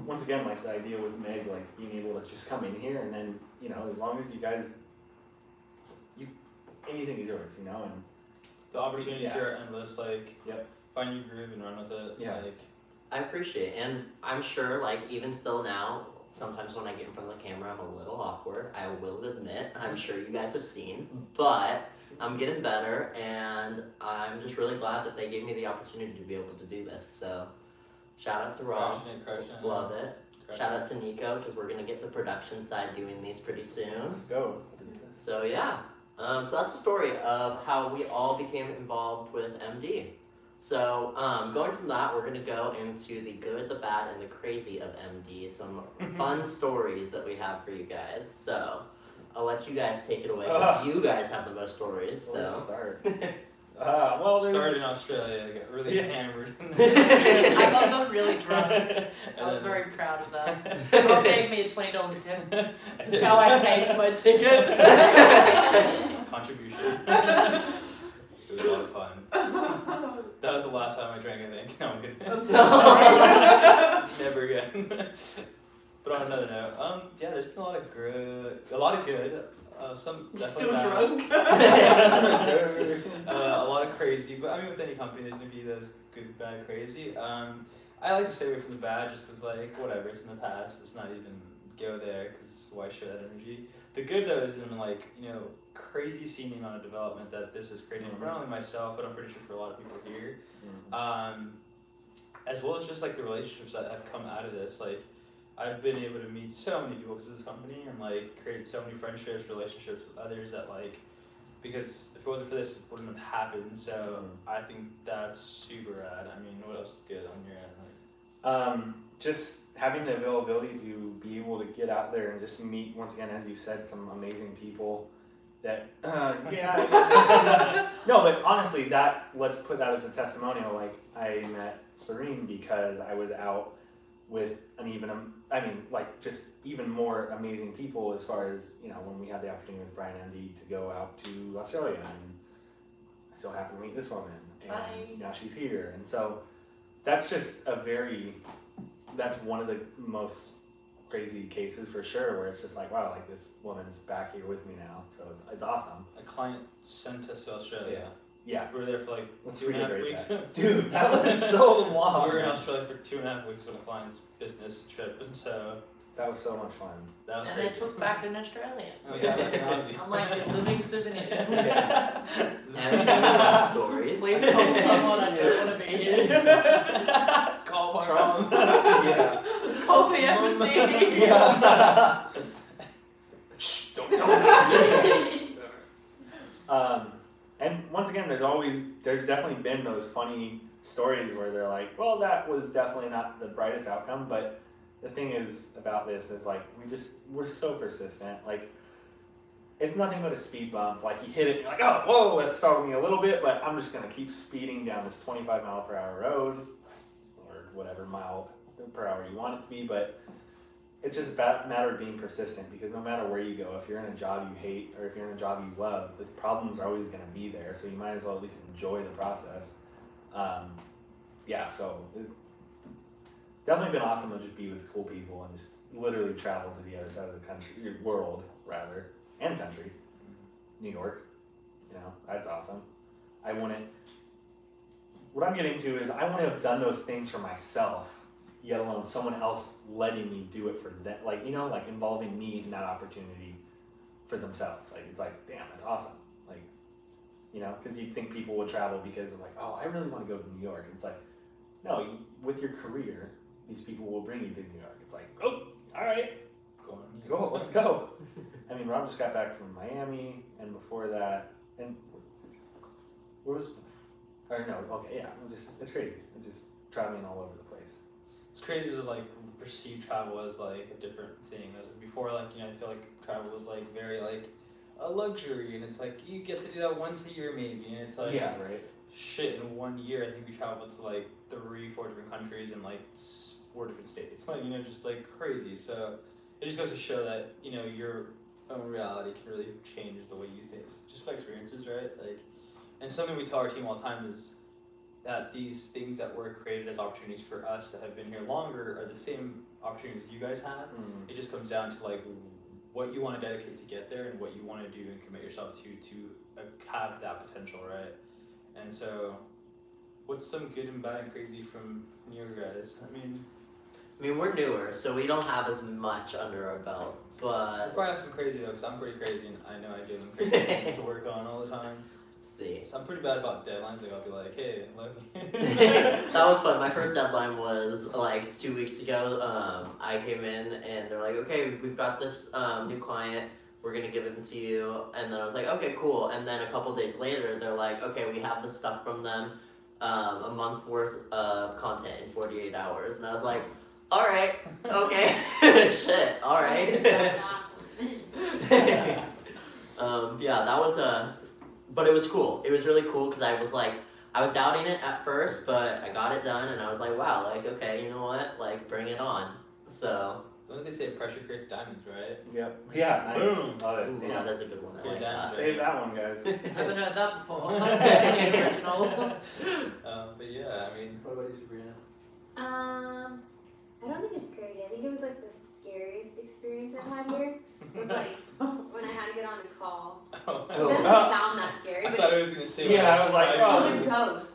once again like the idea with Meg, like being able to just come in here and then, you know, as long as you guys, anything is yours, you know, and
The opportunities
Yeah.
here are endless. Like,
Yep.
find your groove and run with it.
Yeah.
Like,
I appreciate it, and I'm sure, like, even still now, sometimes when I get in front of the camera, I'm a little awkward. I will admit, I'm sure you guys have seen, but I'm getting better, and I'm just really glad that they gave me the opportunity to be able to do this. So, shout out to Rob,
crushing it.
love it.
Crushing
Shout out to Nico, because we're gonna get the production side doing these pretty soon.
let's go.
So yeah, so that's the story of how we all became involved with MD. So going from that, we're gonna go into the good, the bad, and the crazy of MD. Some fun stories that we have for you guys. So I'll let you guys take it away because you guys have the most stories.
Where to
So
start? Well, there's
Started in Australia, I got really
Yeah.
hammered.
I got them really drunk.
And
I was
then-
very proud of that. Rob gave me a $20 tip.
I
That's
did.
how I paid for my ticket.
Contribution. It was a lot of fun. That was the last time I drank, I think. No, I'm kidding.
I'm so sorry.
Never again. But on another note, yeah, there's been a lot of good, some definitely
Still
bad.
drunk.
A lot of crazy, but I mean, with any company, there's gonna be those good, bad, crazy. I like to stay away from the bad, just cause like whatever, it's in the past. Let's not even go there, cause why show that energy? The good though is in like crazy seeing amount of development that this has created for not only myself, but I'm pretty sure for a lot of people here. As well as just like the relationships that have come out of this, like. I've been able to meet so many people because of this company and like create so many friendships, relationships with others that like, because if it wasn't for this, it wouldn't have happened. So I think that's super rad. I mean, what else is good on your end? Like,
just having the availability to be able to get out there and just meet, once again, as you said, some amazing people that, no, but honestly, let's put that as a testimonial. Like, I met Serene because I was out with just even more amazing people as far as, when we had the opportunity with Brian MD to go out to Australia, and I so happened to meet this woman, and now she's here. And so that's just that's one of the most crazy cases for sure, where it's just like, wow, like this woman's back here with me now. So it's awesome.
A client sent us to Australia.
Yeah.
We were there for like
Let's
2.5 weeks.
Dude, that was so long.
We were in Australia for 2.5 weeks on a client's business trip, and so
that was so much fun.
That was
And
crazy.
they took back an Australian.
Oh yeah, like in Aussie.
I'm like a living souvenir.
And we have stories.
Please call someone, I don't want to be here.
Call my
Trump.
mom.
Yeah.
Call the embassy.
Yeah. Shh, don't tell me. And once again, there's definitely been those funny stories where they're like, well, that was definitely not the brightest outcome, but the thing is about this is like, we're so persistent. Like, it's nothing but a speed bump. Like, you hit it, and you're like, oh, whoa, that startled me a little bit, but I'm just gonna keep speeding down this 25 mile per hour road, or whatever mile per hour you want it to be, but it's just a matter of being persistent, because no matter where you go, if you're in a job you hate or if you're in a job you love, the problems are always going to be there, so you might as well at least enjoy the process. So it's definitely been awesome to just be with cool people and just literally travel to the other side of the country, world rather, and country. New York, that's awesome. What I'm getting to is I want to have done those things for myself, yet alone someone else letting me do it for them, like involving me in that opportunity for themselves. Like, it's like, damn, that's awesome. Like, because you'd think people would travel because of like, oh, I really want to go to New York. It's like, no, with your career, these people will bring you to New York. It's like, oh, all right, go, let's go. I mean, Rob just got back from Miami, and before that, and it's crazy. It's just traveling all over the place.
It's crazy to like perceive travel as like a different thing. As before, like I feel like travel was like very like a luxury, and it's like you get to do that once a year maybe, and it's like shit, in 1 year I think we traveled to like 3-4 different countries in like 4 different states. Like just like crazy. So it just goes to show that your own reality can really change the way you think, just by experiences, right? Like, and something we tell our team all the time is that these things that were created as opportunities for us that have been here longer are the same opportunities you guys have. It just comes down to like what you want to dedicate to get there and what you want to do and commit yourself to have that potential, right? And so, what's some good and bad and crazy from you guys? I mean,
we're newer, so we don't have as much under our belt, but...
We probably have some crazy though, because I'm pretty crazy and I know I give them crazy things to work on all the time.
See.
So I'm pretty bad about deadlines. Like I'll be like, hey, look.
That was fun. My first deadline was like 2 weeks ago. I came in and they're like, okay, we've got this new client. We're gonna give him to you. And then I was like, okay, cool. And then a couple days later, they're like, okay, we have this stuff from them, a month worth of content in 48 hours. And I was like, all right, okay, shit, all right. That was but it was cool. It was really cool because I was doubting it at first, but I got it done and I was like, wow, like, okay, you know what, like, bring it on. So.
Don't they say pressure creates diamonds, right?
Yep. Yeah, nice.
Boom.
Love it.
Ooh,
Yeah.
That's a good one. I like that.
Save that one, guys.
Haven't heard that before. That's definitely original.
But yeah, I mean, what about you, Sabrina?
I don't think it's crazy. I think it was like the scary experience I've had here was like when I had to get on a call.
Oh.
It doesn't sound that scary,
I
but
thought it was gonna say.
Yeah, I was like,
oh,
oh.
the ghost.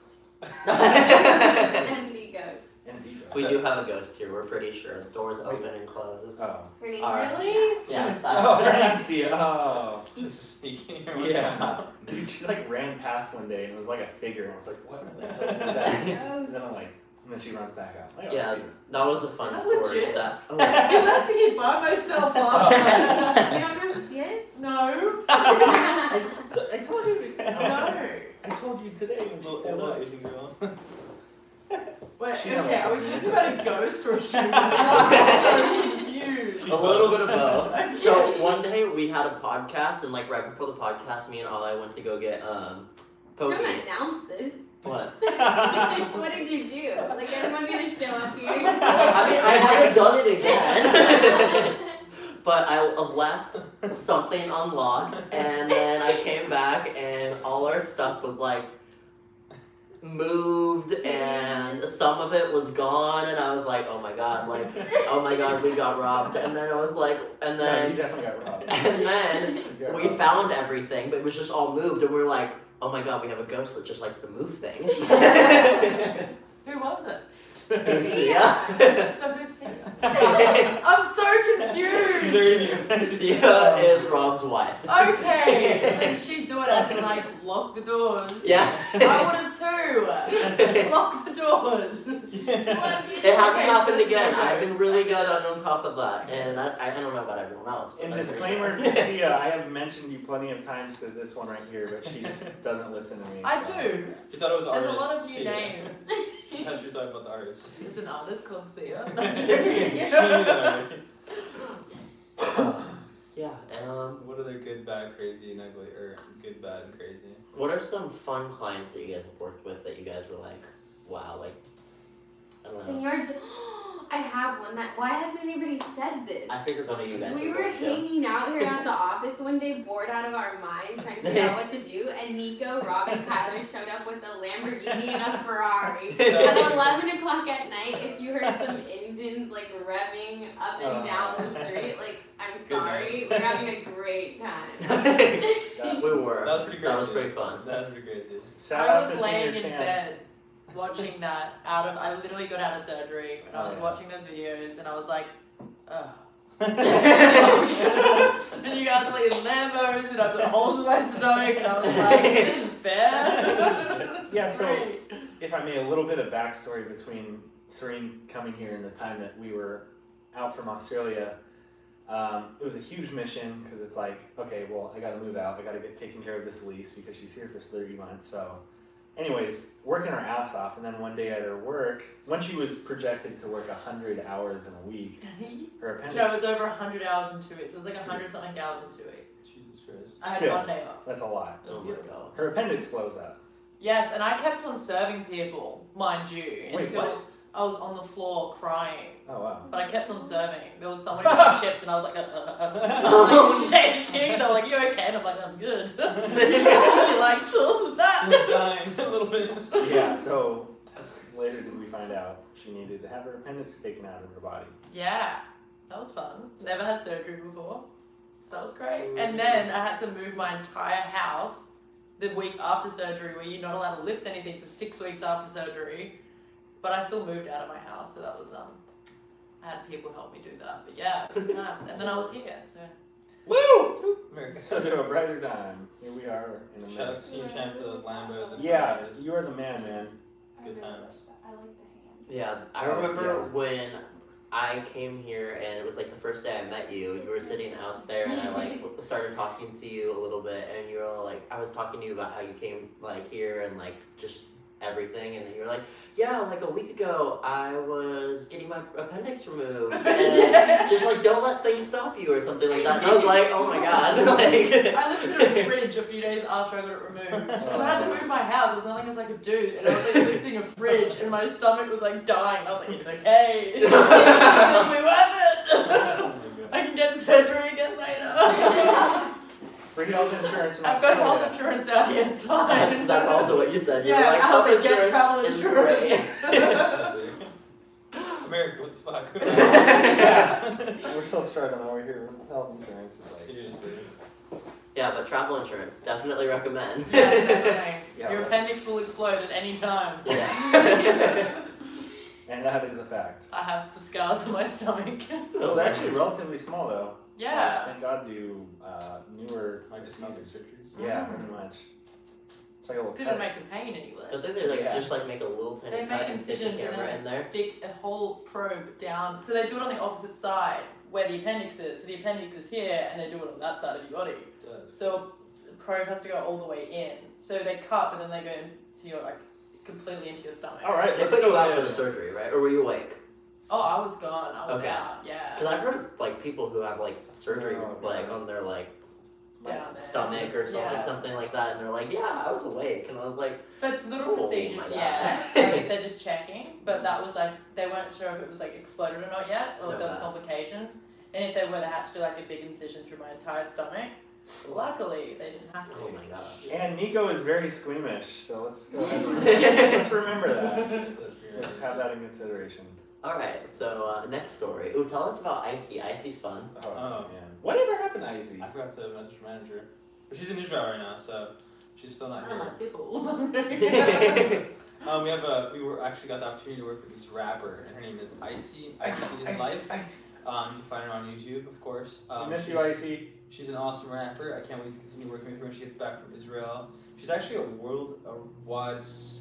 MD ghost.
Indeed.
We do have a ghost here, we're pretty sure. The doors open and close.
Oh.
Her name's
Alright.
Really?
Yeah.
Oh, her name's Sia. Oh.
Just sneaking here. What's
Yeah.
going on?
Dude, she like ran past one day and it was like a figure and I was like, what the hell is that? And then I'm like, and then she runs back out. Like, oh,
Yeah,
Sia.
that was a fun
Is that
story.
legit?
That,
You left me here by myself last night.
You don't know who she is?
No.
I told you.
No.
I told you today. When she
Little
pulled up.
Asian girl.
Wait,
She
okay,
knows
are we
something.
talking about a ghost or a human? I'm so confused.
A little bit of both.
Okay.
So one day we had a podcast, and like right before the podcast, me and Ali went to go get
Don't
Pokey.
announce this.
What?
What did you do? Like everyone's gonna show up here.
I mean, I haven't done it again. But I left something unlocked, and then I came back, and all our stuff was like moved, and some of it was gone, and I was like, oh my god, we got robbed. And then I was like, and
Yeah, you
then
definitely got robbed.
and then
You got
we
robbed.
found everything, but it was just all moved, and we were like, oh my god, we have a ghost that just likes to move things.
Who was it?
Sia.
So who's Sia? I'm so confused.
Sia is Rob's wife.
Okay, so did she do it as in like lock the doors?
Yeah.
I would have too. Lock the doors.
It hasn't
Okay,
happened
so
again.
it's no
I've been
ghost.
really good on top of that, and I don't know about everyone else. But
In
I'm pretty
disclaimer
sure.
to Sia, I have mentioned you plenty of times to this one right here, but she just doesn't listen to me.
I
so.
do.
She thought it was
There's
artist.
a lot of new
Sia.
names.
How she thought about the artist.
There's an artist called Sia.
She knew that already.
Yeah.
What are the good, bad, crazy, and ugly, or good, bad, and crazy?
What are some fun clients that you guys have worked with that you guys were like, wow, like, I don't know.
Senor, I have one that. Why hasn't anybody said this?
I figured one of you guys
We
would
were
work too.
hanging out here at the office one day, bored out of our minds, trying to figure out what to do, and Nico, Rob, and Kyler showed up with a Lamborghini and a Ferrari. At 11 o'clock at night, if you heard some engines like revving up and down the street, like, I'm sorry,
night.
we're having a great time.
We were.
That was pretty crazy.
That was pretty fun.
That was pretty crazy.
Shout
I
out
was
to
laying
Senior
in
Chan.
bed watching that I literally got out of surgery and I was
Oh, yeah.
watching those videos and I was like, ugh. And you guys are like in Lambos and I've got holes in my stomach and I was like, this is fair. This is
Yeah, so-
great.
If I may, a little bit of backstory between Serene coming here and the time that we were out from Australia. It was a huge mission because it's like, okay, well, I got to move out. I got to get taken care of this lease because she's here for 30 months. So, anyways, working her ass off. And then one day at her work, when she was projected to work 100 hours in a week, her appendix.
No, it was over 100 hours in 2 weeks. It was like 100 something hours in 2 weeks.
Jesus Christ.
I had
Still.
1 day off.
That's a lot.
It was
Oh my
beautiful.
god.
Her appendix blows up.
Yes, and I kept on serving people, mind you,
Wait,
until
what?
I was on the floor crying.
Oh, wow.
But I kept on serving. There was someone eating chips, and I was like, I was like shaking. They're like, "You okay?" And I'm like, "I'm good." Would you like sauce with
She
that?
was dying a little bit.
Yeah, so
That's crazy.
later did we find out she needed to have her appendix taken out of her body.
Yeah, that was fun. Never had surgery before, so that was great. And then I had to move my entire house the week after surgery, where you're not allowed to lift anything for 6 weeks after surgery. But I still moved out of my house, so that was I had people help me do that. But yeah, good times. And then I was here, so
Woo!
America.
So to a brighter time. Here we are in a
Shout out
minute.
to Senior Chan for those Lambos and
Yeah,
Ferraris.
you are the man, man.
Good times.
I like the hand.
Yeah, I
Oh,
remember
yeah.
when I came here and it was like the first day I met you. You were sitting out there and I like started talking to you a little bit, and you were like, I was talking to you about how you came like here and like just everything, and then you were like, yeah, like a week ago I was getting my appendix removed, and just like don't let things stop you or something like that. And I was like, oh my god, like
I lived in a fridge a few days after I got it removed. Because I had to move my house, there was nothing else I could do. And I was like lifting a fridge and my stomach was like dying. I was like, it's okay. It'll be worth it.
Oh my god.
I can get surgery again later.
Free health insurance in
I've got
Australia.
health insurance out here, it's fine.
that's also what you said. You
Yeah,
were like,
I was
health
like, get travel
is great.
insurance.
America, what the fuck?
Yeah. We're so struggling over here with health insurance. Is like,
Seriously.
Yeah, but travel insurance, definitely recommend.
Yeah, definitely.
Yeah,
Your
right.
appendix will explode at any time.
Yeah.
and that is a fact.
I have the scars on my stomach.
Well, they're actually relatively small though.
Yeah.
Thank God do newer
Microscopic surgeries.
Yeah, pretty much. It's like a little
Didn't
cut.
make the pain any less.
Don't they like
Yeah.
just like make a little tiny
They
cut
make
and stick the
incisions and
camera in
then
there?
stick a whole probe down. So they do it on the opposite side where the appendix is. So the appendix is here and they do it on that side of your body. So the probe has to go all the way in. So they cut but then they go into your like completely into your stomach.
All right,
They
let's
put you
go
out
ahead.
for the surgery, right? Or were you awake?
Oh, I was gone. I was
Okay.
out. Yeah.
Because I've heard of like people who have like surgery
Oh,
like
God.
on their like
Down there.
stomach or something,
Yeah.
something like that, and they're like, yeah, I was awake, and I was like,
But little
Oh
procedures,
my
yeah.
God.
Like if they're just checking, but that was like they weren't sure if it was like exploded or not yet, or if there was
Okay.
complications. And if they were, they had to do like a big incision through my entire stomach. Luckily, they didn't have to.
oh my gosh.
And Nico is very squeamish, so let's go ahead and let's remember that. Let's have that in consideration.
Alright, so next story. Ooh, tell us about Icy. Icy's fun.
Oh, man. Whatever happened to Izzy?
I forgot to message her manager. But she's in Israel right now, so she's still not
Oh my
here.
people.
We were actually got the opportunity to work with this rapper, and her name is Icy. Icy is life. You can find her on YouTube, of course.
I miss you,
she's-
Icy.
She's an awesome rapper. I can't wait to continue working with her when she gets back from Israel. She's actually a worldwide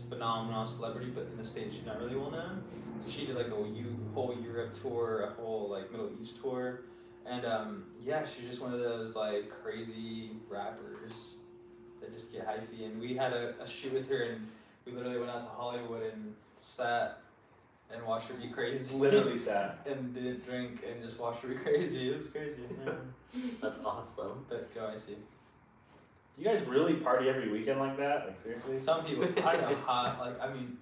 phenomenal celebrity, but in the States she's not really well known. So she did like a whole Europe tour, a whole like Middle East tour, and yeah, she's just one of those like crazy rappers that just get hyphy. And we had a shoot with her, and we literally went out to Hollywood and sat and watched her be crazy.
Literally sad.
And didn't drink and just watched her be crazy. It was crazy.
That's awesome.
But go, I see.
You guys really party every weekend like that? Like seriously?
Some people, I don't know how, like, I mean,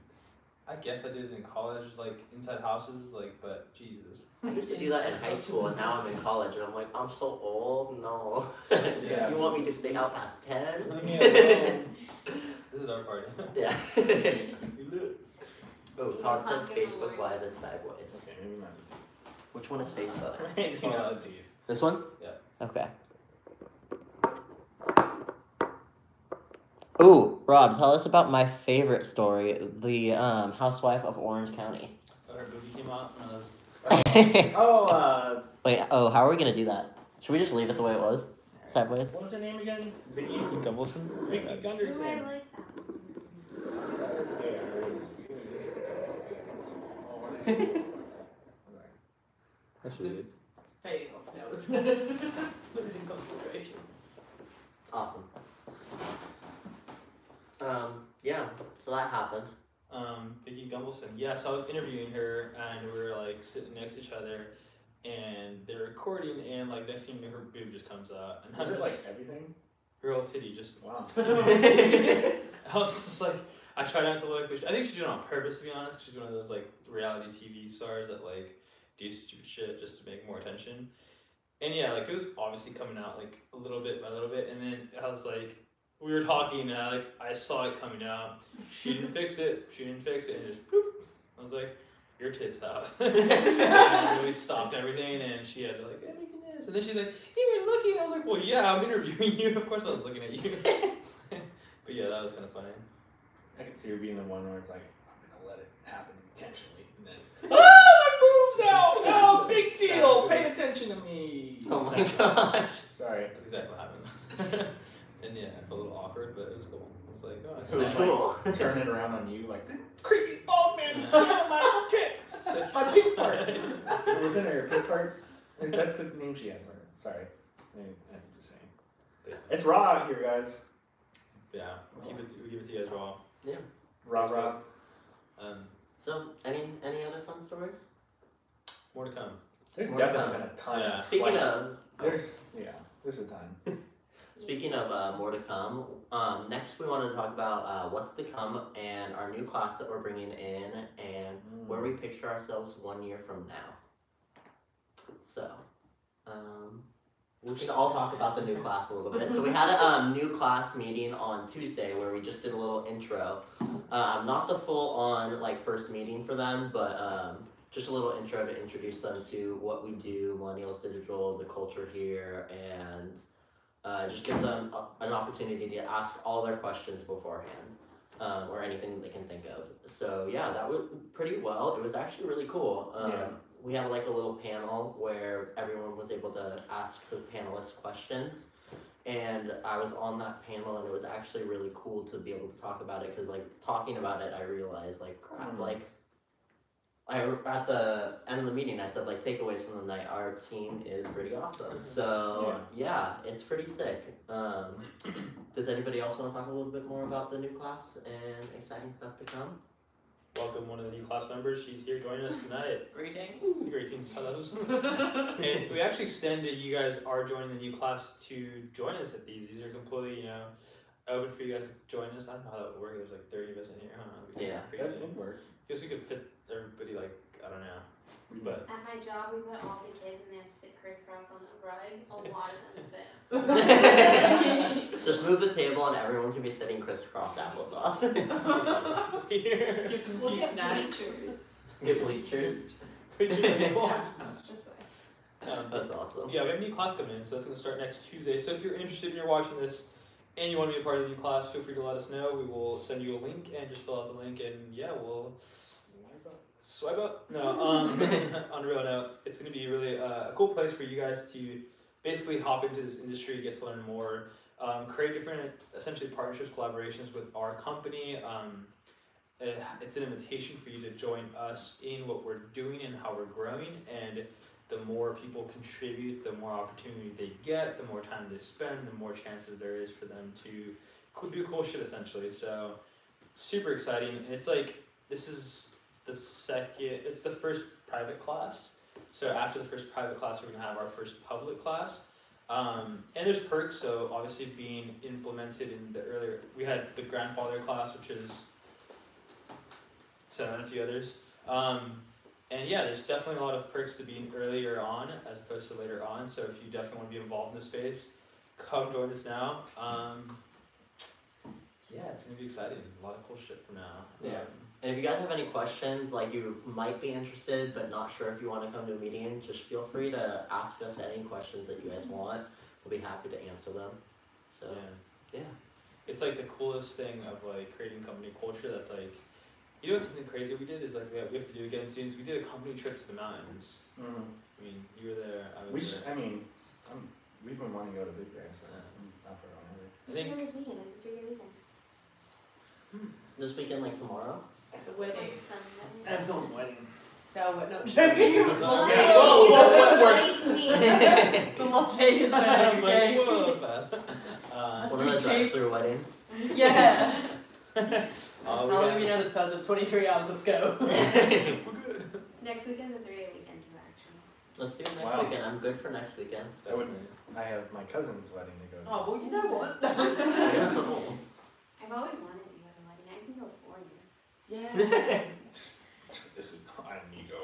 I guess I did it in college, like, inside houses, like, but Jesus.
I used to do that in high school, and now I'm in college, and I'm like, I'm so old. No.
Yeah.
You want me to stay out past 10?
Yeah, this is our party.
Yeah.
We do it.
Oh, Todd said
Pumpkin
Facebook
Lord.
Live is sideways.
Okay, maybe not.
Which one is Facebook?
Oh, geez.
This one?
Yeah.
Okay. Ooh, Rob, tell us about my favorite story, the housewife of Orange County.
Oh, her booby came out when I was.
Oh,
Wait, how are we gonna do that? Should we just leave it the way it was? Sideways?
what was her name again? Vicky
Gumbelson?
Vicky
Ooh, I
Gunderson.
like that.
That's really good.
It's fading off now, isn't it? Losing concentration.
Awesome. Yeah, so that happened.
Vicky Gumbelson. Yeah, so I was interviewing her, and we were like sitting next to each other, and they're recording, and like next thing you know, her boob just comes out, and
Was
I'm
it
just,
like everything?
her whole titty just.
Wow.
I was just like, I tried not to look, but I think she's doing it on purpose, to be honest. She's one of those like reality TV stars that like do stupid shit just to make more attention. And yeah, like it was obviously coming out like a little bit by little bit, and then I was like, we were talking, and I saw it coming out. She didn't fix it. She didn't fix it, and just boop. I was like, your tits out. And then we stopped everything, and she had to like, I'm making this, and then she's like, you were looking. I was like, well, yeah, I'm interviewing you. Of course, I was looking at you. But yeah, that was kind of funny.
I could see her being the one where it's like, I'm gonna let it happen intentionally, and then my boob's out! Oh, big deal! Pay attention to me!
Oh my gosh.
Sorry.
That's exactly what happened. And yeah, I felt a little awkward, but it was cool. I was like, oh,
It was
Like,
cool.
Turn it around on you like, creepy bald man staring at my tits! My pink parts! Was it her pink parts? That's the name she had. Sorry. I'm just saying. It's raw out here, guys.
Yeah, we'll keep it to you guys raw.
Raw.
So, any other fun stories?
More to come.
There's
More to
definitely
come.
been a ton.
Yeah.
Speaking of
There's a ton.
Speaking of more to come, next we wanted to talk about what's to come and our new class that we're bringing in and where we picture ourselves 1 year from now. So, we should all talk about the new class a little bit. So we had a new class meeting on Tuesday where we just did a little intro. Not the full on like first meeting for them, but just a little intro to introduce them to what we do, Millennials Digital, the culture here, and just give them an opportunity to ask all their questions beforehand, or anything they can think of. So yeah, that went pretty well. It was actually really cool.
Yeah.
We had like a little panel where everyone was able to ask the panelists questions. And I was on that panel, and it was actually really cool to be able to talk about it, because like talking about it, I realized like crap, like at the end of the meeting, I said like takeaways from the night. Our team is pretty awesome. So yeah, it's pretty sick. Does anybody else want to talk a little bit more about the new class and exciting stuff to come?
Welcome one of the new class members. She's here joining us tonight.
Greetings.
Greetings, fellows. And we actually extended, you guys are joining the new class to join us at these. These are completely, open for you guys to join us. I don't know how that would work. There's like 30 of us in here. I don't know.
Yeah.
That would work.
Guess we could fit everybody, like, I don't know. But
At my job, we put all the kids and they have to sit crisscross on the rug. A lot of them fit.
Just move the table, and everyone's gonna be sitting crisscross applesauce.
here.
We'll
You
get
snatch.
bleachers.
Get bleachers. That's awesome.
Yeah, we have a new class coming in, so that's going to start next Tuesday. So if you're interested and you're watching this and you want to be a part of the new class, feel free to let us know. We will send you a link and just fill out the link, and yeah, we'll swipe up. No, on a real note, it's going to be really a cool place for you guys to basically hop into this industry, get to learn more, create different essentially partnerships, collaborations with our company. It's an invitation for you to join us in what we're doing and how we're growing, and the more people contribute, the more opportunity they get, the more time they spend, the more chances there is for them to do cool shit essentially. So super exciting. And it's like, this is it's the first private class. So after the first private class, we're gonna have our first public class. And there's perks, so obviously being implemented in the earlier, we had the grandfather class, which is 7 and a few others. And yeah, there's definitely a lot of perks to being earlier on as opposed to later on. So if you definitely want to be involved in the space, come join us now. Yeah, it's gonna be exciting. A lot of cool shit from now.
Yeah. And if you guys have any questions, like you might be interested but not sure if you want to come to a meeting, just feel free to ask us any questions that you guys want. We'll be happy to answer them. So yeah.
It's like the coolest thing of like creating company culture. That's like, you know, what's something crazy we did is like we have to do again soon. Is we did a company trip to the mountains.
Mm-hmm.
I mean, you were there. I was there.
We've been wanting to go to Big Bear, so I'm out for it already.
I
We should
think
go this weekend. It's a 3-day weekend.
This weekend, like tomorrow?
The wedding.
Like Sunday.
That's the wedding.
So we're not joking.
Las
Vegas.
It's a Las Vegas
I
wedding,
was like,
okay?
whoa, that was fast.
That's
One of the
pretty cheap.
drive-through weddings.
Yeah.
Oh,
I'll let you know this person. 23 hours. Let's go.
we're good.
Next weekend's a 3-day weekend too, actually.
Let's do it next
Wow.
weekend. I'm good for next weekend.
I would. I have my cousin's wedding to go to.
Oh well, you know what?
I've always wanted to go to a wedding. I can go for you.
Yeah.
This is I'm Nico.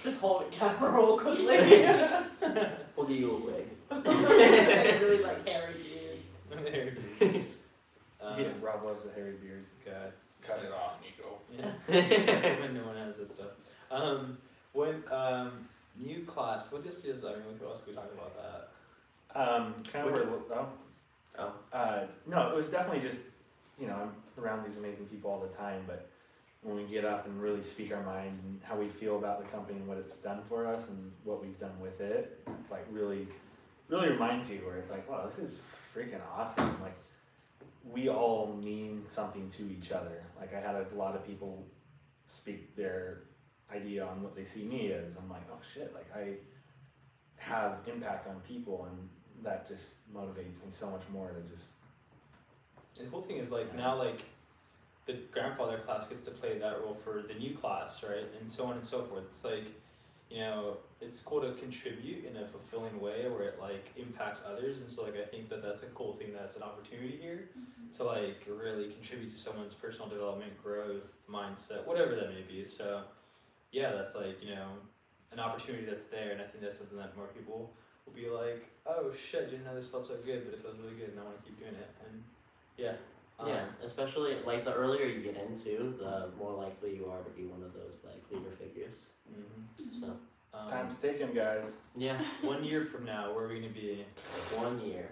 Just hold it camera awkwardly.
We'll give you a wig.
Really like hairy beard.
Yeah, Rob loves the hairy beard.
God.
Cut it off, Nico.
Yeah. When no one has that stuff. When new class, what this is, I mean, what else could we talk about that?
Kind of where.
Oh.
No, it was definitely just, I'm around these amazing people all the time, but when we get up and really speak our mind and how we feel about the company and what it's done for us and what we've done with it, it's like really reminds you where it's like, wow, this is freaking awesome. Like, we all mean something to each other. Like, I had a lot of people speak their idea on what they see me as. I'm like, oh shit, like I have impact on people, and that just motivates me so much more to just.
And the cool thing is like now like the grandfather class gets to play that role for the new class, right? And so on and so forth. It's like, it's cool to contribute in a fulfilling way where it like impacts others. And so like I think that's a cool thing, that's an opportunity here to like really contribute to someone's personal development, growth, mindset, whatever that may be. So yeah, that's like, an opportunity that's there, and I think that's something that more people will be like, oh shit, didn't know this felt so good, but it feels really good and I want to keep doing it. And yeah,
Yeah, especially like the earlier you get into, the more likely you are to be one of those like leader figures. So
Time's taken, guys.
yeah,
1 year from now, where are we gonna be?
1 year.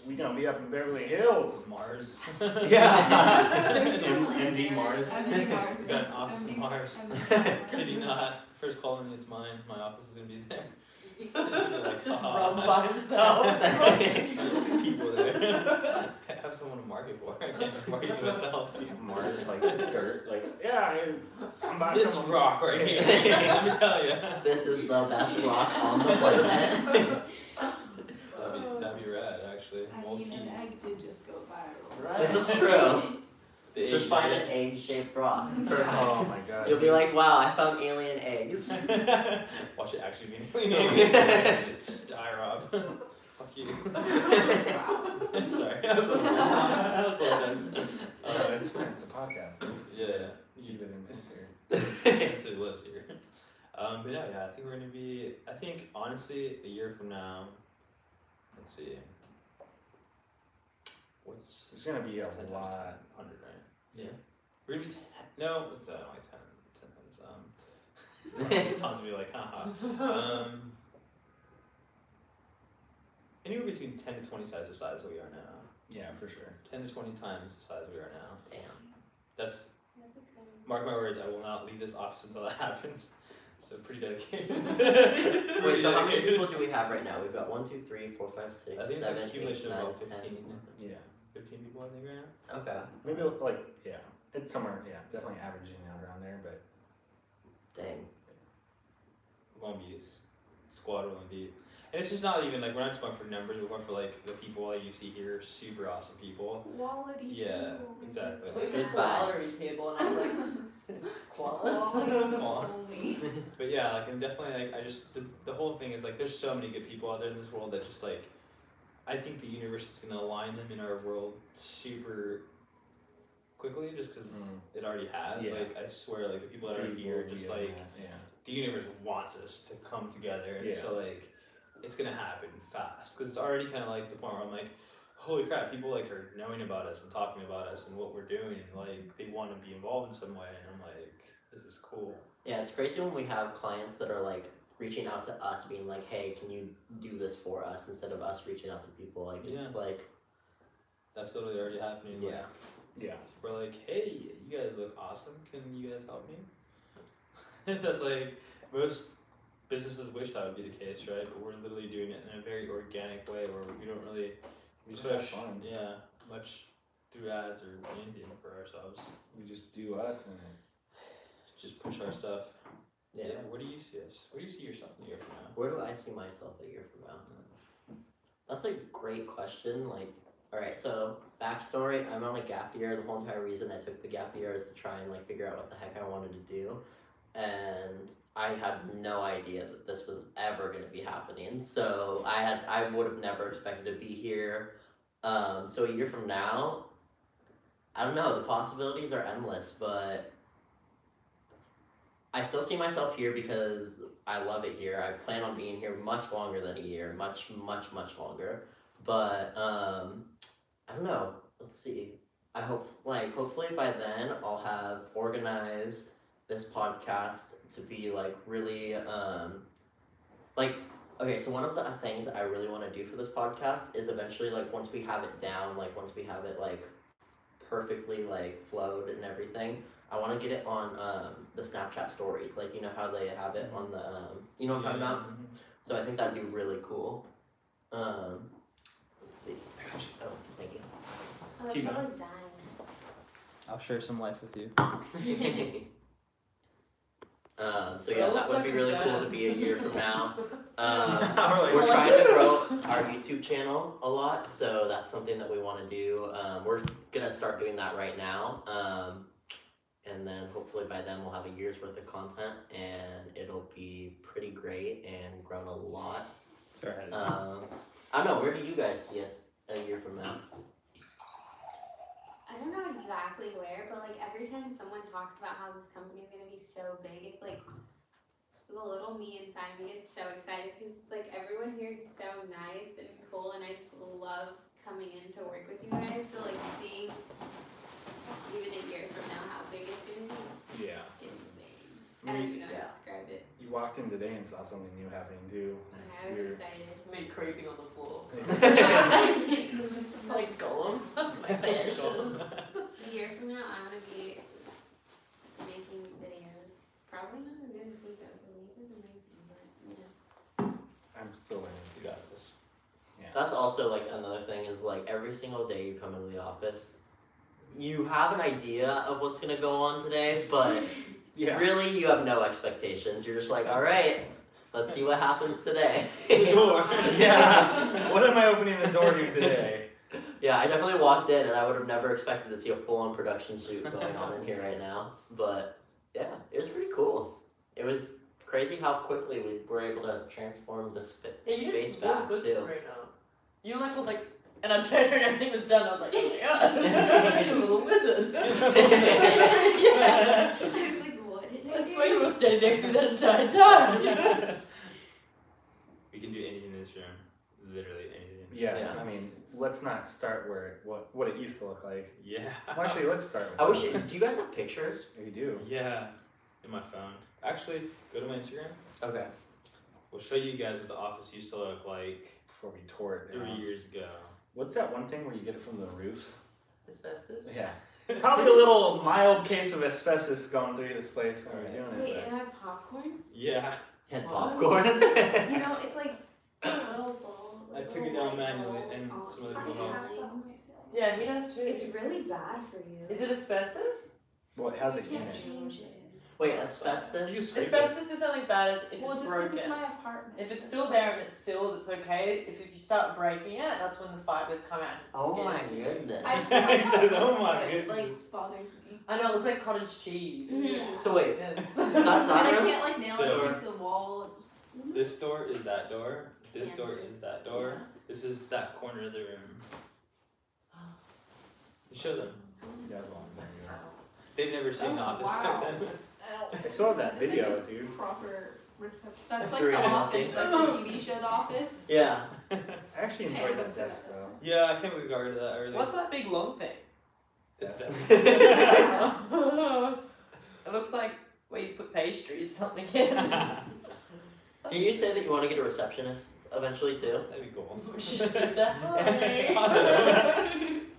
We gonna be up in Beverly Hills.
Mars.
Yeah.
There's no
MD Mars.
MD Mars.
We got an office in
MD
Mars.
Mars.
Kidding not. First call in, it's mine. My office is gonna be there. Like,
Just
haha.
run by himself.
People there. I have someone to market for. I can't just market to myself.
Mars is like dirt. Like, yeah, I'm by
This
someone.
rock right here. Let me tell you.
This is the best rock on the planet.
That'd be rad, actually.
I mean, an egg did just go viral.
Right.
This is true.
The
Just
egg
find
man.
an egg-shaped rock.
Oh my god.
You'll be like, wow, I found alien eggs.
Watch it actually be an alien. Styrob. Fuck you. Sorry, that was a little tense. That was a little tense.
It's fine. It's a podcast.
Yeah.
Keep it in this here.
Tense it lives here. But yeah, I think we're gonna be. I think honestly, a year from now. Let's see. What's
There's gonna be a
10 times
lot.
100, right? Yeah. We're gonna be no, it's only 10 times. Tom's gonna be like, haha. Anywhere between 10 to 20 times the size we are now.
Yeah, for sure.
10 to 20 times the size we are now.
Damn.
That's
That's exciting.
mark my words. I will not leave this office until that happens. So pretty dedicated.
Wait, so how many people do we have right now? We've got 1, 2, 3, 4, 5, 6,
I think it's
7,
an
8,
accumulation of
9,
about
10.
15.
Yeah.
15 people, I think, right now.
Okay.
Maybe like yeah. It's somewhere. Yeah, definitely averaging out around there, but.
Dang.
We're gonna be squad rolling deep. And it's just not even like, we're not just going for numbers, we're going for like the people that you see here, super awesome people.
Quality.
Yeah,
people.
exactly.
So it's a
Good
quality
vibes.
table, and I was like, koalas.
Quality only.
But yeah, like, and definitely, like, I just, the whole thing is like, there's so many good people out there in this world that just like, I think the universe is gonna align them in our world super quickly, just because it already has.
Yeah.
Like, I swear, like, the people that are
People
here,
will
just
be
like,
in that, yeah.
the universe wants us to come together, and
Yeah.
so like, it's gonna happen fast, because it's already kind of like the point where I'm like, holy crap, people like are knowing about us and talking about us and what we're doing, and like they want to be involved in some way, and I'm like, this is cool.
Yeah, it's crazy when we have clients that are like reaching out to us, being like, "Hey, can you do this for us?" instead of us reaching out to people. Like it's
Yeah.
like,
That's literally already happening.
yeah,
Like,
Yeah.
we're like, hey, you guys look awesome. Can you guys help me? That's like most businesses wish that would be the case, right? But we're literally doing it in a very organic way where we don't really
We just have
push,
fun.
yeah, much through ads or anything for ourselves.
We just do us and
Just push our stuff.
yeah.
Where do you see us? Where do you see yourself in a year from now?
Where do I see myself a year from now? That's a great question. Like, all right, so backstory: I'm on a gap year. The whole entire reason I took the gap year is to try and like figure out what the heck I wanted to do, and I had no idea that this was ever going to be happening. So I would have never expected to be here. So a year from now, I don't know. The possibilities are endless, but I still see myself here because I love it here. I plan on being here much longer than a year, much longer. But I don't know. Let's see. I hope, hopefully by then I'll have organized this podcast to be like really okay. So one of the things I really want to do for this podcast is eventually like once we have it down, like once we have it like perfectly like flowed and everything, I want to get it on the Snapchat stories, like you know how they have it on the you know what I'm talking about. So I think that'd be really cool. Let's see. Oh, thank you.
Oh,
Keep
the
going.
is dying.
I'll share some life with you.
So yeah, that would be really cool to be a year from now.
We're
We're trying to grow our YouTube channel a lot, so that's something that we want to do. We're gonna start doing that right now, and then hopefully by then we'll have a year's worth of content, and it'll be pretty great and grown a lot.
Sorry.
I don't know. Where do you guys see us a year from now?
I don't know exactly where, but like every time someone talks about how this company is gonna be so big, it's like the little me inside me gets so excited because it's like everyone here is so nice and cool, and I just love coming in to work with you guys. So like seeing even a year from now how big it's gonna be.
Yeah.
Insane. I don't even know how to describe it.
You walked in today and saw something new happening too.
I was
Weird.
excited.
Me creeping on the floor.
Yeah.
Like Gollum. My fashions.
A year from now, I'm gonna be making videos. Probably not as good as Nico, because Nico's amazing, but yeah.
I'm still learning.
You got this.
That's also like another thing is like every single day you come into the office, you have an idea of what's gonna go on today, but
Yeah.
really you have no expectations. You're just like, all right, let's see what happens today.
The door.
Yeah. What am I opening the door to today?
Yeah, I definitely walked in and I would have never expected to see a full-on production shoot going on in here right now. But yeah, it was pretty cool. It was crazy how quickly we were able to transform this
Yeah, you
space
did
back
good
too.
right now. You like were like, and I turned and everything was done. I was like, oh my god, you're a little wizard. Yeah.
I was like, what did I
I
do?
swear you were standing next to me that entire time.
We can do anything in this room. Literally anything.
Yeah,
Yeah.
I mean, let's not start where what it used to look like.
Yeah.
Well, actually, let's start with
I wish.
that.
Do you guys have pictures?
We do.
Yeah. In my phone. Actually, go to my Instagram.
Okay.
We'll show you guys what the office used to look like
Before we tore it
3
down.
years ago.
What's that one thing where you get it from the roofs?
Asbestos?
Yeah. Probably a little mild case of asbestos going through this place when we're doing
Wait,
it.
it had popcorn?
Yeah.
Had
What?
popcorn.
You know, it's like a little bowl.
I
with
took it
little
down
white
manually
balls
and
on
some of
the
the people have-
ceiling.
Yeah, he does too.
It's really bad for you.
Is it asbestos?
Well, it has a
You
can
can't
in it.
change it.
Wait, asbestos?
You scrape it.
Asbestos is only bad as if
Well,
it's
just because
broken.
it's my apartment.
If it's still there and it's sealed, it's okay. If you start breaking it, that's when the fibers come out.
Oh my
Yeah.
goodness.
I just don't like
He
how
says,
it
"Oh
looks,
my
like, it, like,
goodness."
bothers me.
I know, it looks like cottage cheese.
Mhm.
So wait,
Yeah.
that's
And
not
I
room?
can't like nail
So-
it to the wall.
This door is that door. This door
Cancers.
is that door. This is that corner of the room. Show them.
You guys want to know.
They've never seen the
Oh,
office
wow.
back then.
I saw that
That's like
video,
a
dude.
Proper reception.
That's
That's like
really
The Office,
nasty.
like the TV show The Office.
Yeah.
I actually
Hey,
enjoyed that
what's
desk
that?
though.
Yeah, I can't regard that earlier.
What's that big long thing?
That's
That's-
It looks like where you put pastries or something in.
Can you say that you want to get a receptionist eventually too?
That'd be cool.
We should just sit there.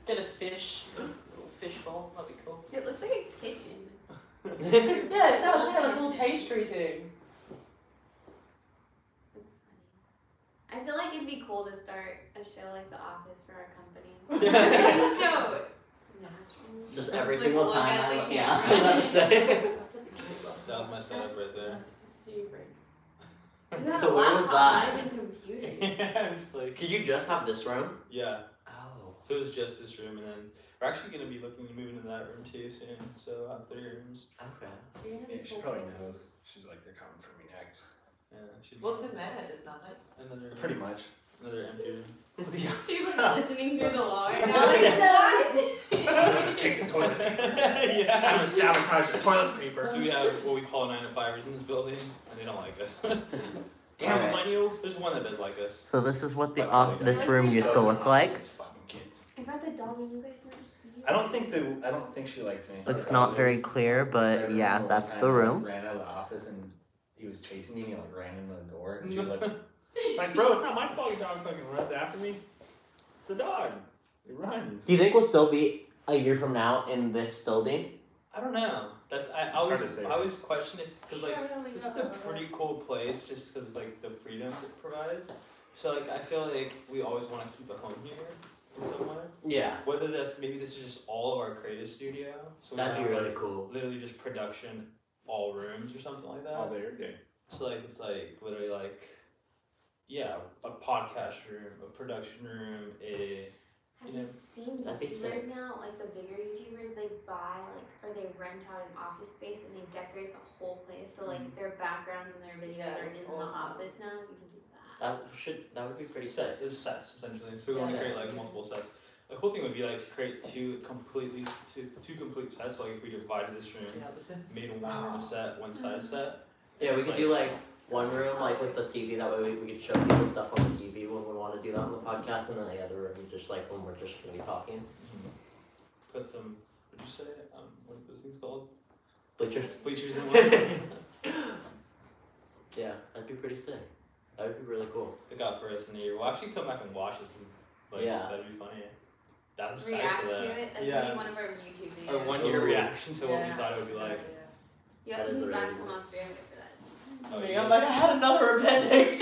Get a fish. A little fish bowl. That'd be cool.
It looks like a kitchen.
Yeah, it does. Yeah, like a little pastry thing.
That's funny. I feel like it'd be cool to start a show like The Office for our company. So natural.
Just
Just,
every
like,
single
look
time.
at the
Yeah, I
camera.
was about to say.
That was my setup right there.
You have
So
a
where was
laptop,
that?
not even computers.
Yeah, I'm just like.
Could you just have this room?
Yeah.
Oh.
So it was just this room, and then we're actually gonna be looking to move into that room too soon. So I'll have 3 rooms.
Okay.
You're gonna have
Yeah,
this
she
whole
probably
thing.
knows. She's like, they're coming for me next.
Yeah. She's
What's in there? There's nothing.
Another.
Pretty much.
Another empty room.
She's like listening through the wall right now.
Take the toilet paper.
Yeah.
Time to sabotage the toilet paper.
So we have what we call 9-to-5ers in this building, and they don't like us.
Damn
Okay.
millennials.
There's one that does like us.
So this is what
the
this room used to look like.
Fucking kids.
I brought the dog and you guys weren't here.
I don't think she likes me.
It's not very clear, but yeah, that's the room.
Ran out of the office and he was chasing me and he like ran into the door and she was like, it's like, bro, it's not my fault your dog fucking runs after me. It's a dog. It runs.
Do you think we'll still be a year from now in this building?
I don't know. That's I
hard
always
to say.
I always question it because like this is a pretty cool place just because like the freedoms it provides. So like I feel like we always want to keep a home here in some way.
Yeah.
Whether that's maybe this is just all of our creative studio. So we
That'd be
have,
really
like,
cool.
Literally just production, all rooms or something like that.
All day, every day.
So like it's like literally like yeah, a podcast room, a production room, a
Have
You
you
know,
seen
that'd be sick.
YouTubers now? Like the bigger YouTubers, they buy like or they rent out an office space and they decorate the whole place. So like their backgrounds and their videos
Yeah,
are
it's
in the
awesome.
office now. You can do that.
That would be pretty sick.
set is sets essentially. So we want to
Yeah.
create like multiple sets. The cool thing would be like to create two complete sets. So like if we divided this room, made one room a set, one side a set.
Yeah, we
It's
could do like one room like with the TV, that way we could show people stuff on the TV when we want to do that on the podcast, and then the other room just like when we're just gonna be talking.
Put some. What'd you say? What are those things called?
Bleachers.
Bleachers in one.
Yeah, that'd be pretty sick. That would be really cool.
Look out for us in a year. We'll actually come back and watch this. Like,
Yeah.
That'd be funny. I'm excited
React
for
to
that.
it. That's
yeah.
gonna be one of our YouTube videos.
Our 1 year
Ooh.
reaction to what we thought it would be like.
You have
That
to
is
move
a
back
really
from
good-
Australia for that. Just-
Oh,
Me,
yeah.
I'm like, I had another appendix.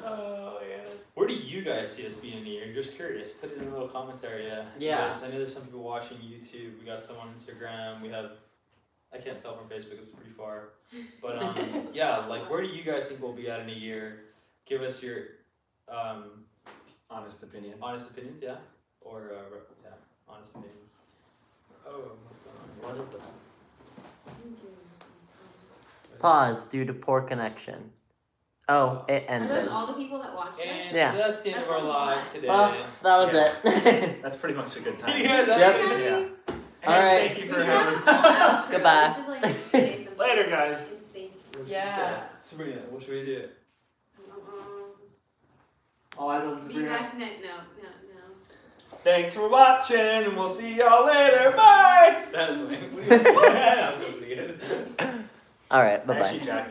Oh yeah. Where do you guys see us being in a year? Just curious. Put it in the little comments area. You
Yeah.
guys- I know there's some people watching YouTube. We got some on Instagram. We have. I can't tell from Facebook. It's pretty far. But yeah, like where do you guys think we'll be at in a year? Give us your
Honest opinion.
honest opinions. Yeah. Or yeah, honest opinions. Oh, what's going on?
What is that? Pause due to poor connection. Oh, it
Are those
ended.
all the people that watched us?
And
Yeah.
that's the end
That's
of our
a
live
lot.
today.
Well, that was it.
That's pretty much a good
You
time.
guys have
Yep.
a good-
Yeah.
Hey,
Alright.
Thank you
We
for
should have a
having
call out for it.
Goodbye.
We should, like, say something
Later, guys.
in sync.
Yeah.
Sabrina, what should we do?
Oh, I don't
Be back no.
Thanks for watching, and we'll see y'all later. Bye.
That was lame. That was so pretty good.
All right. Bye bye.
Actually, Jack,